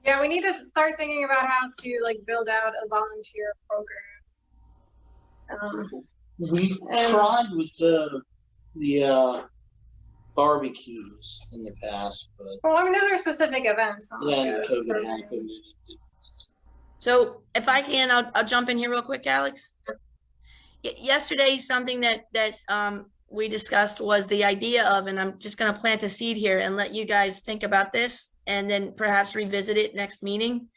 Yeah, we need to start thinking about how to like build out a volunteer program. We And- tried with the barbecues in the past, but Well, I mean, those are specific events. not like then a COVID program. happened. And it didn't. So if I can, I'll jump in here real quick, Alex. Yesterday, something that we discussed was the idea of, and I'm just going to plant a seed here and let you guys think about this and then perhaps revisit it next meeting.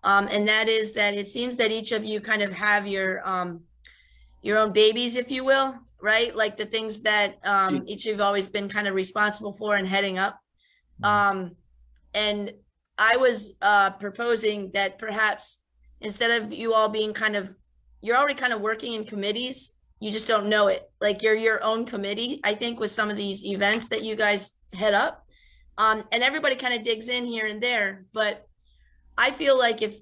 And that is that it seems that each of you kind of have your own babies, if you will, right? Like the things that each of you have always been kind of responsible for and heading up. And I was proposing that perhaps instead of you all being kind of, you're already kind of working in committees, you just don't know it. Like you're your own committee, I think, with some of these events that you guys head up. And everybody kind of digs in here and there. But I feel like if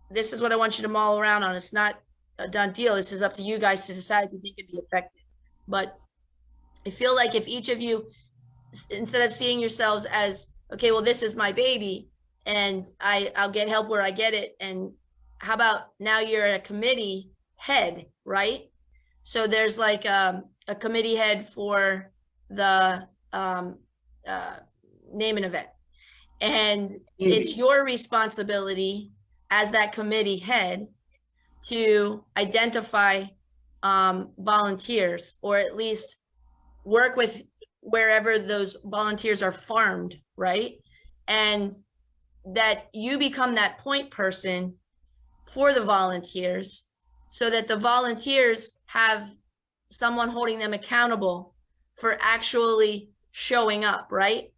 this is what I want you to mull around on, it's not a done deal. This is up to you guys to decide if you think it'd be effective. But I feel like if each of you, instead of seeing yourselves as, okay, well, this is my baby and I'll get help where I get it. And how about now you're a committee head, right? So there's like a committee head for the name an event. And it's your responsibility as that committee head to identify volunteers, or at least work with wherever those volunteers are farmed, right? And that you become that point person for the volunteers so that the volunteers have someone holding them accountable for actually showing up, right?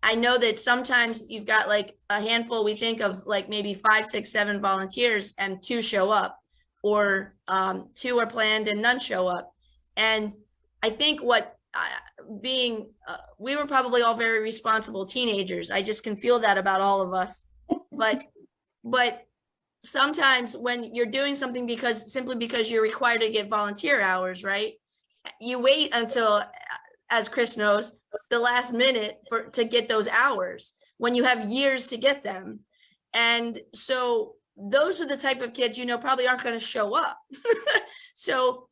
I know that sometimes you've got like a handful, we think of like maybe 5, 6, 7 volunteers and 2 show up, or 2 are planned and none show up. And I think what we were probably all very responsible teenagers. I just can feel that about all of us. But sometimes when you're doing something simply because you're required to get volunteer hours, right? You wait until, as Chris knows, the last minute to get those hours when you have years to get them. And so those are the type of kids, probably aren't going to show up. So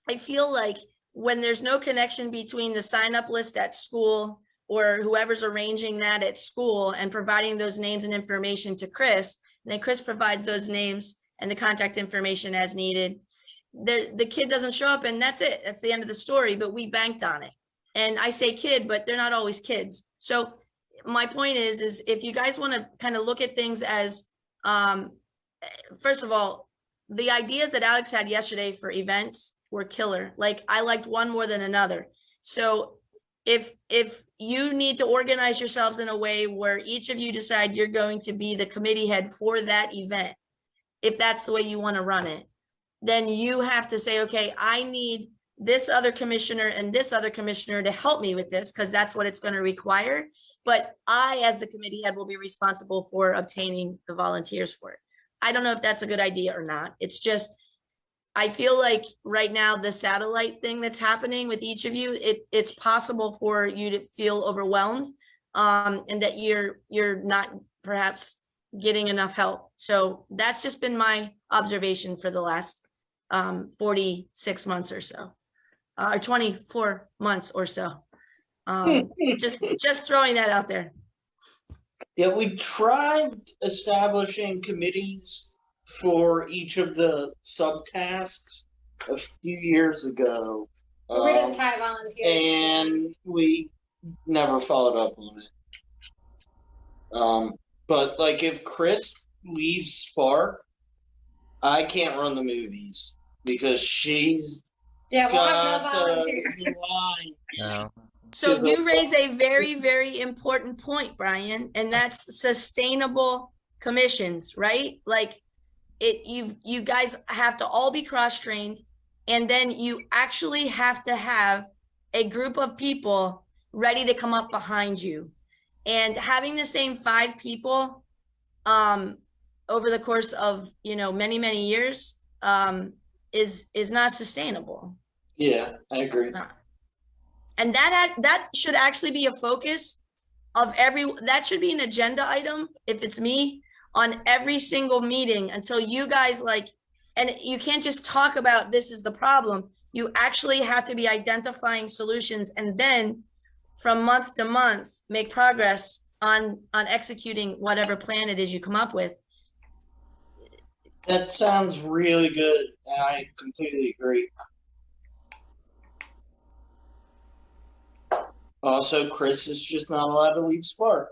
I feel like when there's no connection between the sign up list at school or whoever's arranging that at school and providing those names and information to Chris, and then Chris provides those names and the contact information as needed, the kid doesn't show up and that's it. That's the end of the story, but we banked on it. And I say kid, but they're not always kids. So my point is if you guys want to kind of look at things as, first of all, the ideas that Alex had yesterday for events were killer. Like I liked one more than another. So if you need to organize yourselves in a way where each of you decide you're going to be the committee head for that event, if that's the way you want to run it, then you have to say, okay, I need this other commissioner and this other commissioner to help me with this, because that's what it's going to require. But I, as the committee head, will be responsible for obtaining the volunteers for it. I don't know if that's a good idea or not. It's just, I feel like right now the satellite thing that's happening with each of you, it's possible for you to feel overwhelmed, and that you're not perhaps getting enough help. So that's just been my observation for the last 46 months or so, or 24 months or so. Just throwing that out there. Yeah, we tried establishing committees for each of the subtasks a few years ago. We didn't tie volunteers. And we never followed up on it. But like if Chris leaves Spark, I can't run the movies because she's Yeah, we'll have no got the volunteers. line. No. So to the- you raise a very, very important point, Brian, and that's sustainable commissions, right? Like you guys have to all be cross-trained, and then you actually have to have a group of people ready to come up behind you. And having the same 5 people over the course of, many, many years is not sustainable. Yeah, I agree. Not. And that should actually be a focus of that should be an agenda item, if it's me, on every single meeting until you guys and you can't just talk about this is the problem. You actually have to be identifying solutions, and then from month to month, make progress on executing whatever plan it is you come up with. That sounds really good. I completely agree. Also, Chris is just not allowed to leave Spark.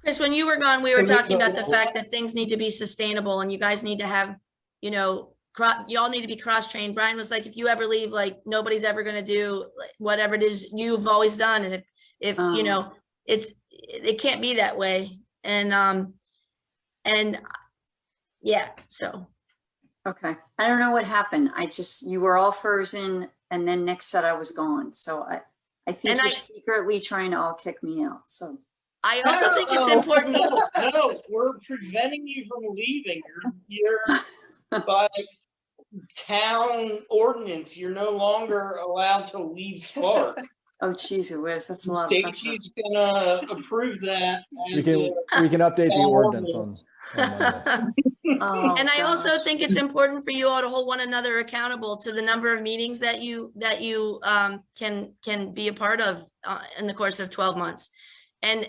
Chris, when you were gone, we were Can we talking about the go- fact that things need to be sustainable, and you guys need to have, y'all need to be cross-trained. Brian was like, if you ever leave, nobody's ever going to do whatever it is you've always done. And if it can't be that way. And yeah, so. Okay. I don't know what happened. You were all frozen, and then Nick said I was gone. So I think And you're I- secretly trying to all kick me out. So I also think it's important. No, we're preventing you from leaving. You're by town ordinance. You're no longer allowed to leave Spark. oh geez, it was. That's a lot of pressure. Stacy's gonna approve that. We As can update the ordinance on Monday. Oh, And I also gosh. think it's important for you all to hold one another accountable to the number of meetings that you can be a part of in the course of 12 months. And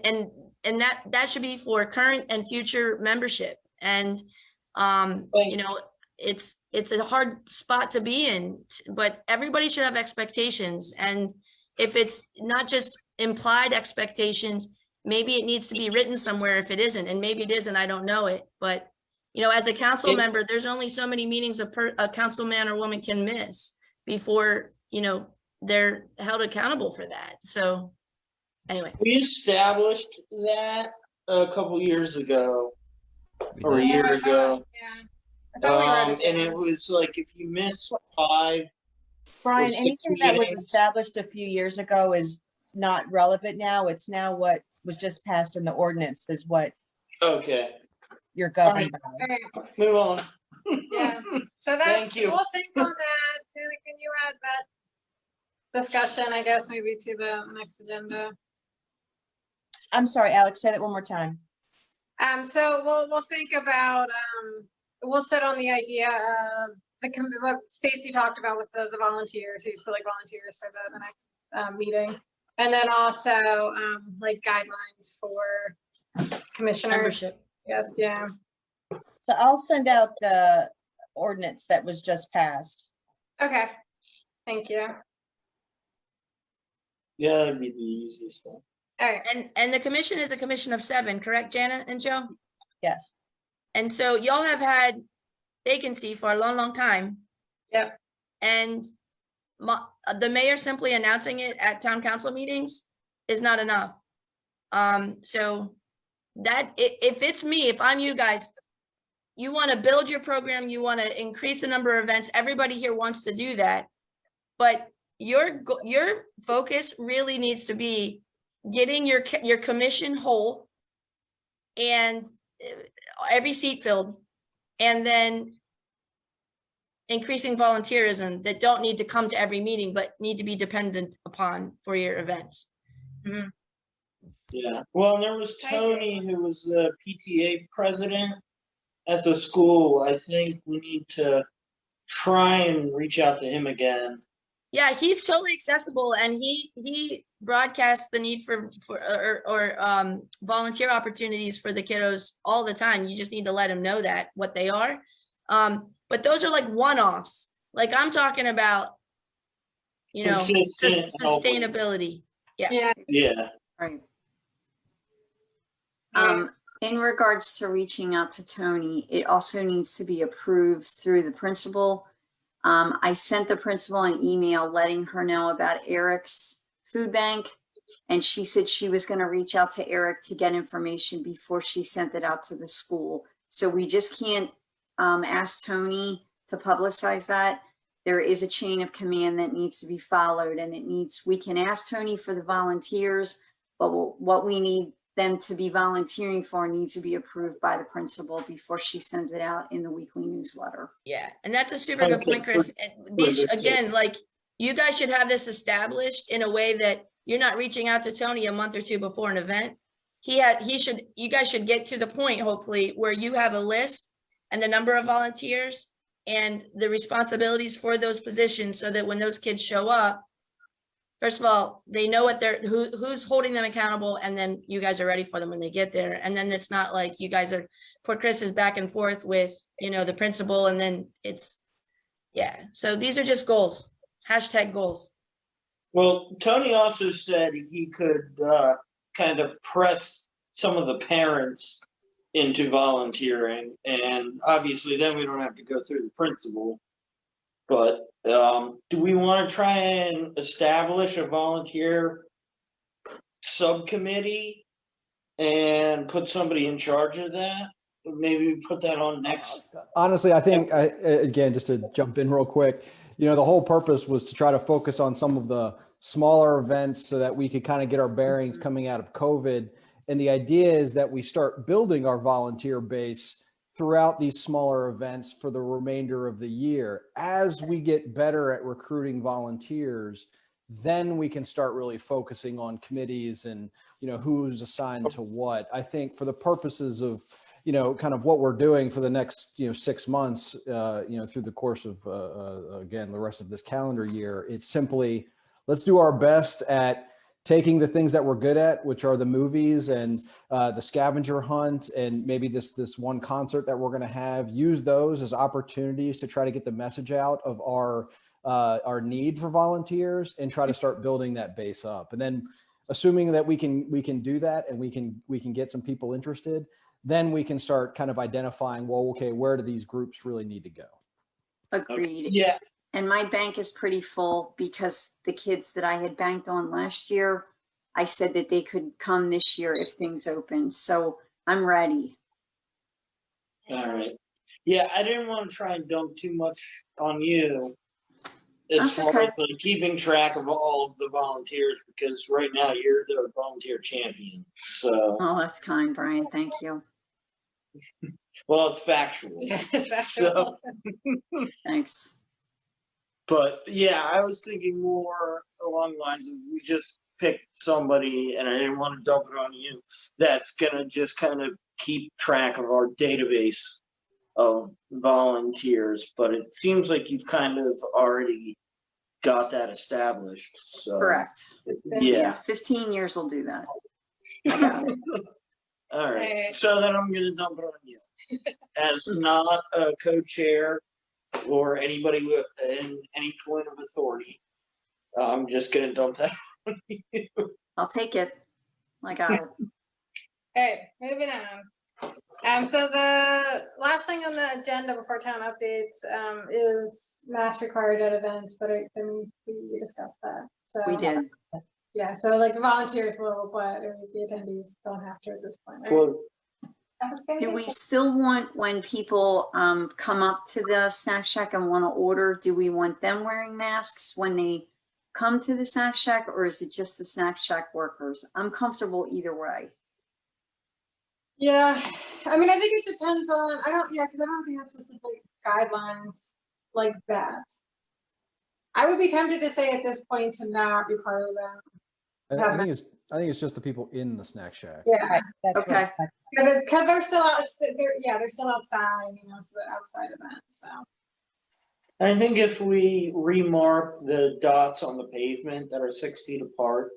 that should be for current and future membership. And it's a hard spot to be in, but everybody should have expectations. And if it's not just implied expectations, maybe it needs to be written somewhere if it isn't, and maybe it isn't, I don't know it. But, as a council member, there's only so many meetings a councilman or woman can miss before, they're held accountable for that. So anyway. we established that a couple years ago or a year ago. Yeah. I thought we were And it was like if you miss 5. Brian, six anything that was meetings. established a few years ago is not relevant now. It's now what was just passed in the ordinance is what Okay, you're governed by. All right. move on. Yeah. So that's, Thank you. we'll think on that. Julie, can you add that discussion, I guess, maybe to the next agenda? I'm sorry, Alex, say that one more time. So we'll think about, we'll sit on the idea of what Stacy talked about with the volunteers, who's for volunteers for the next meeting. And then also guidelines for commissioners. Membership. Yes, yeah. So I'll send out the ordinance that was just passed. Okay, thank you. Yeah, that'd be the easiest thing. All right. And the commission is a commission of 7, correct, Jana and Joe? Yes. And so y'all have had vacancy for a long, long time. Yep. And the mayor simply announcing it at town council meetings is not enough. So that if it's me, if I'm you guys, you want to build your program, you want to increase the number of events. Everybody here wants to do that. But your focus really needs to be getting your commission whole and every seat filled, and then increasing volunteerism that don't need to come to every meeting, but need to be dependent upon for your events. Mhm. Yeah, well, there was Tony, who was the PTA president at the school. I think we need to try and reach out to him again. Yeah, he's totally accessible, and he broadcasts the need for volunteer opportunities for the kiddos all the time. You just need to let him know that what they are. But those are like one-offs. Like I'm talking about, Consistent helping. sustainability. Yeah. Yeah, Right. In regards to reaching out to Tony, it also needs to be approved through the principal. I sent the principal an email letting her know about Eric's food bank. And she said she was going to reach out to Eric to get information before she sent it out to the school. So we just can't ask Tony to publicize that. There is a chain of command that needs to be followed, and we can ask Tony for the volunteers, but what we need them to be volunteering for needs to be approved by the principal before she sends it out in the weekly newsletter. Yeah, and that's a super good point, Chris. And these, again, like, you guys should have this established in a way that you're not reaching out to Tony a month or two before an event. You guys should get to the point, hopefully, where you have a list and the number of volunteers and the responsibilities for those positions, so that when those kids show up, first of all, they know what who's holding them accountable, and then you guys are ready for them when they get there. And then it's not like you guys are, poor Chris is back and forth with, the principal, and then yeah. So these are just goals, #goals. Well, Tony also said he could kind of press some of the parents into volunteering, and obviously then we don't have to go through the principal. But do we want to try and establish a volunteer subcommittee and put somebody in charge of that? Maybe put that on next. Honestly, I think, again, just to jump in real quick, the whole purpose was to try to focus on some of the smaller events so that we could kind of get our bearings coming out of COVID. And the idea is that we start building our volunteer base throughout these smaller events for the remainder of the year. As we get better at recruiting volunteers, then we can start really focusing on committees and, who's assigned to what. I think for the purposes of, kind of what we're doing for the next, 6 months, through the course of, again, the rest of this calendar year, it's simply, let's do our best at taking the things that we're good at, which are the movies and the scavenger hunt, and maybe this one concert that we're going to have, use those as opportunities to try to get the message out of our need for volunteers, and try to start building that base up. And then, assuming that we can do that, and we can get some people interested, then we can start kind of identifying, well, okay, where do these groups really need to go? Agreed. Yeah. And my bank is pretty full, because the kids that I had banked on last year, I said that they could come this year if things open. So I'm ready. All right. Yeah, I didn't want to try and dump too much on you as That's far okay. as like keeping track of all of the volunteers, because right now you're the volunteer champion. So, Oh, that's kind, Brian. Thank you. well, it's factual. Yeah, it's factual. Thanks. But yeah, I was thinking more along the lines of, we just pick somebody, and I didn't want to dump it on you, that's gonna just kind of keep track of our database of volunteers. But it seems like you've kind of already got that established. So Correct. yeah. 15 years will do that. I got it. All right. Right. So then I'm gonna dump it on you as not a co-chair or anybody with any point of authority. I'm just gonna dump that on you. I'll take it. I got it. Okay, moving on. So the last thing on the agenda before town updates is mask required at events, but we discussed that. So We did. Yeah, so like the volunteers will, but the attendees don't have to at this point, right? Well, Do we still want, when people come up to the snack shack and want to order, do we want them wearing masks when they come to the snack shack, or is it just the snack shack workers? I'm comfortable either way. Yeah, I mean, I think it depends on, because I don't think there's specific guidelines like that. I would be tempted to say at this point to not require them. I think it's just the people in the snack shack. Yeah, Right, that's Okay. because they're still out, they're still outside, so the outside events, so. I think if we remark the dots on the pavement that are 6 feet apart,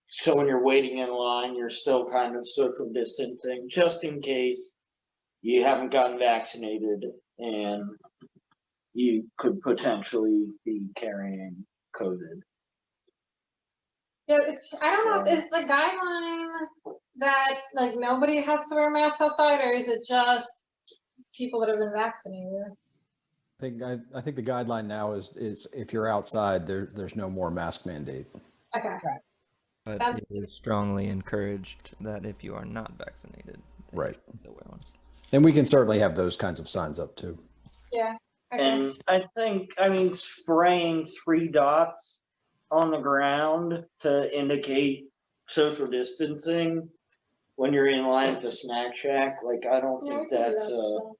so when you're waiting in line, you're still kind of social distancing, just in case you haven't gotten vaccinated and you could potentially be carrying COVID. Yeah, I don't know, is the guideline that like nobody has to wear masks outside, or is it just people that have been vaccinated? I think the guideline now is if you're outside, there's no more mask mandate. Okay. But That's- it is strongly encouraged that if you are not vaccinated, that Right. you should wear one. And we can certainly have those kinds of signs up too. Yeah. Okay. And I mean, spraying 3 dots on the ground to indicate social distancing when you're in line at the snack shack, like, I don't Yeah, we think can do that's that a still.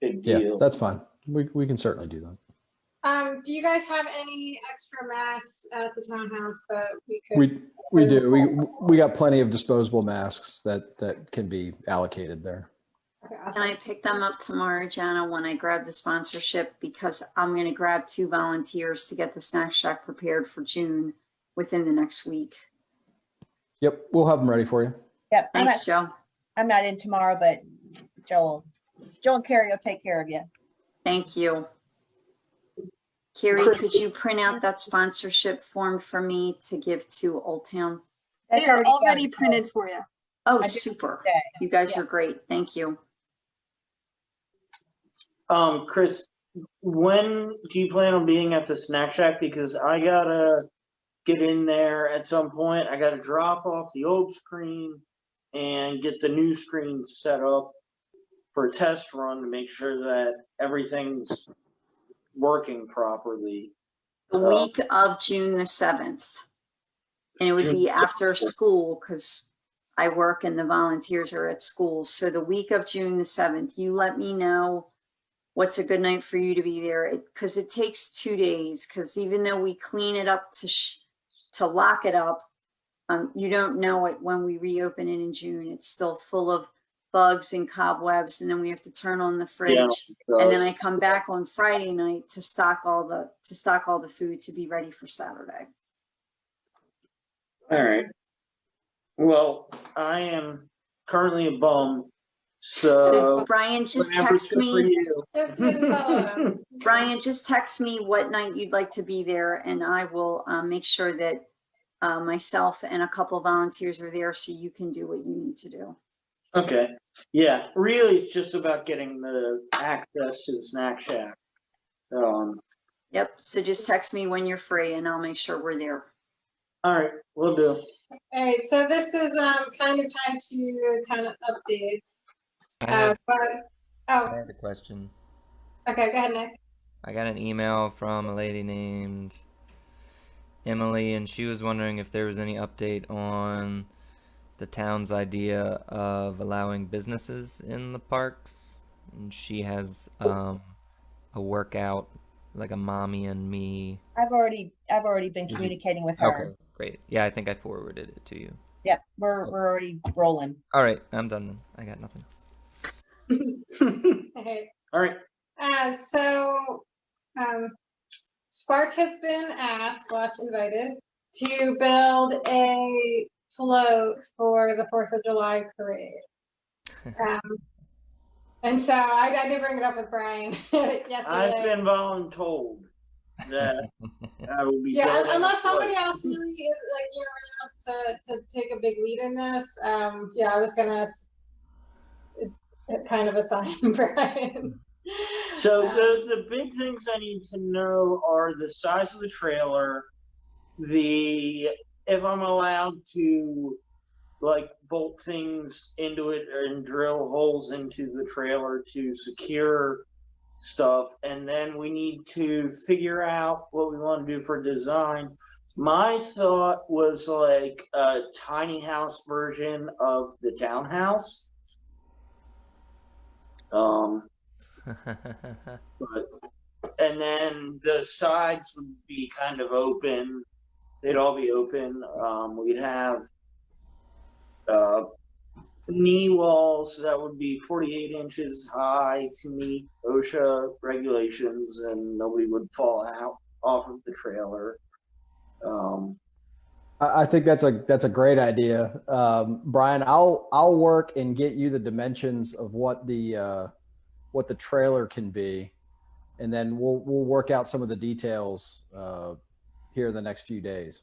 big Yeah, deal. that's fine. We can certainly do that. Do you guys have any extra masks at the townhouse that we could? We do. We got plenty of disposable masks that can be allocated there. Okay, And awesome. I pick them up tomorrow, Jana, when I grab the sponsorship, because I'm going to grab 2 volunteers to get the snack shack prepared for June within the next week. Yep, we'll have them ready for you. Yep. Thanks, Joe. I'm not in tomorrow, but Joel and Carrie will take care of you. Thank you. Carrie, could you print out that sponsorship form for me to give to Old Town? That's They're already done. printed for you. Oh, I did super. today. You guys Yeah. are great. Thank you. Chris, when do you plan on being at the snack shack? Because I gotta get in there at some point. I gotta drop off the old screen and get the new screen set up for a test run to make sure that everything's working properly. The week of June the 7th. And it would be after school because I work and the volunteers are at school. So the week of June the 7th, you let me know what's a good night for you to be there, because it takes 2 days, because even though we clean it up to lock it up, you don't know it when we reopen it in June. It's still full of bugs and cobwebs, and then we have to turn on the fridge. And then I come back on Friday night to stock all the food to be ready for Saturday. All right. Well, I am currently a bum, so Brian, just whatever text good for me. you. Just tell them. Brian, just text me what night you'd like to be there, and I will make sure that myself and a couple of volunteers are there so you can do what you need to do. Okay. Yeah, really, it's just about getting the access to the snack shack. Yep. So just text me when you're free, and I'll make sure we're there. All right, we'll do. All right, so this is kind of tied to kind of updates. I Oh, had a question. okay, go ahead, Nick. I got an email from a lady named Emily, and she was wondering if there was any update on the town's idea of allowing businesses in the parks. And she has a workout, like a mommy and me. I've already been communicating with her. Okay, great. Yeah, I think I forwarded it to you. Yep, we're already rolling. All right, I'm done then. I got nothing else. Okay. All right. So Spark has been asked / invited to build a float for the 4th of July parade. And so I did bring it up with Brian yesterday. I've been voluntold that I will be. Yeah, building a unless somebody float. else really is like, really wants to take a big lead in this. Yeah, I was gonna kind of assign Brian. So the big things I need to know are the size of the trailer, if I'm allowed to like bolt things into it and drill holes into the trailer to secure stuff, and then we need to figure out what we want to do for design. My thought was like a tiny house version of the townhouse. But, and then the sides would be kind of open. They'd all be open. We'd have knee walls that would be 48 inches high to meet OSHA regulations, and nobody would fall out off of the trailer. I think that's a great idea, Brian. I'll work and get you the dimensions of what the trailer can be, and then we'll work out some of the details here in the next few days.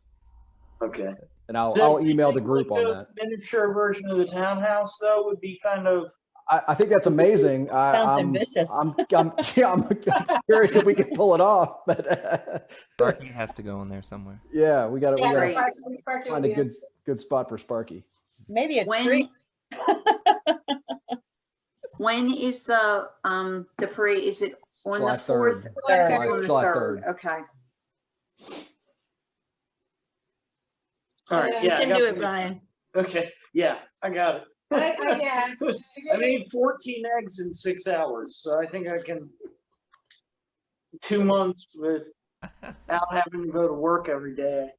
Okay. And I'll email the group on that. Miniature version of the townhouse, though, would be kind of I think that's amazing. Sounds ambitious. I'm curious if we can pull it off, but Sparky has to go in there somewhere. yeah, we got Yeah, Great. to Sparky find will a be in. good spot for Sparky. Maybe a When- tree. When is the parade? Is it on July the 4th? 3rd. July July- 3rd. On the July 3rd. 3rd. Okay. All right, Yeah, You yeah, I can got do it, the- Brian. Okay, yeah, I got it. Yeah. I made 14 eggs in 6 hours, so I think I can. 2 months without having to go to work every day.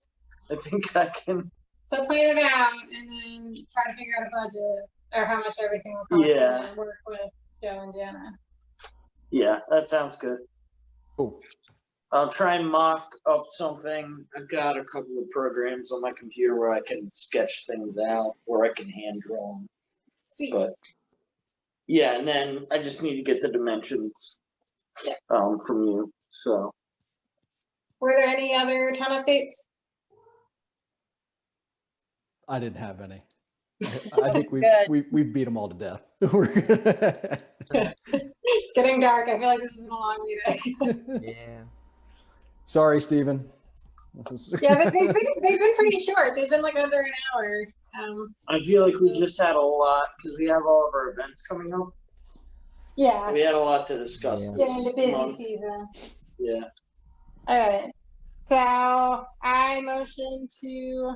I think I can. So plan it out and then try to figure out a budget or how much everything will cost. Yeah. And then work with Joe and Jana. Yeah, that sounds good. Cool. I'll try and mock up something. I've got a couple of programs on my computer where I can sketch things out, or I can hand draw them. Sweet. But yeah, and then I just need to get the dimensions Yeah. from you. So Were there any other town updates? I didn't have any. I think Good. we beat them all to death. We're good. It's getting dark. I feel like this has been a long meeting. Yeah. Sorry, Stephen. This is Yeah, but they've been pretty short. They've been like under an hour. I feel like we just had a lot because we have all of our events coming up. Yeah, We had a lot to discuss. Yeah. getting this into busy month. season. Yeah. All right. So I motion to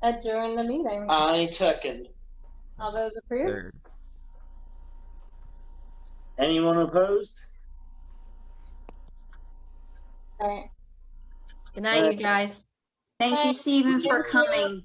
adjourn the meeting. I second. All those approved? Third. Anyone opposed? Good night, you guys. Thank you, Stephen, for coming.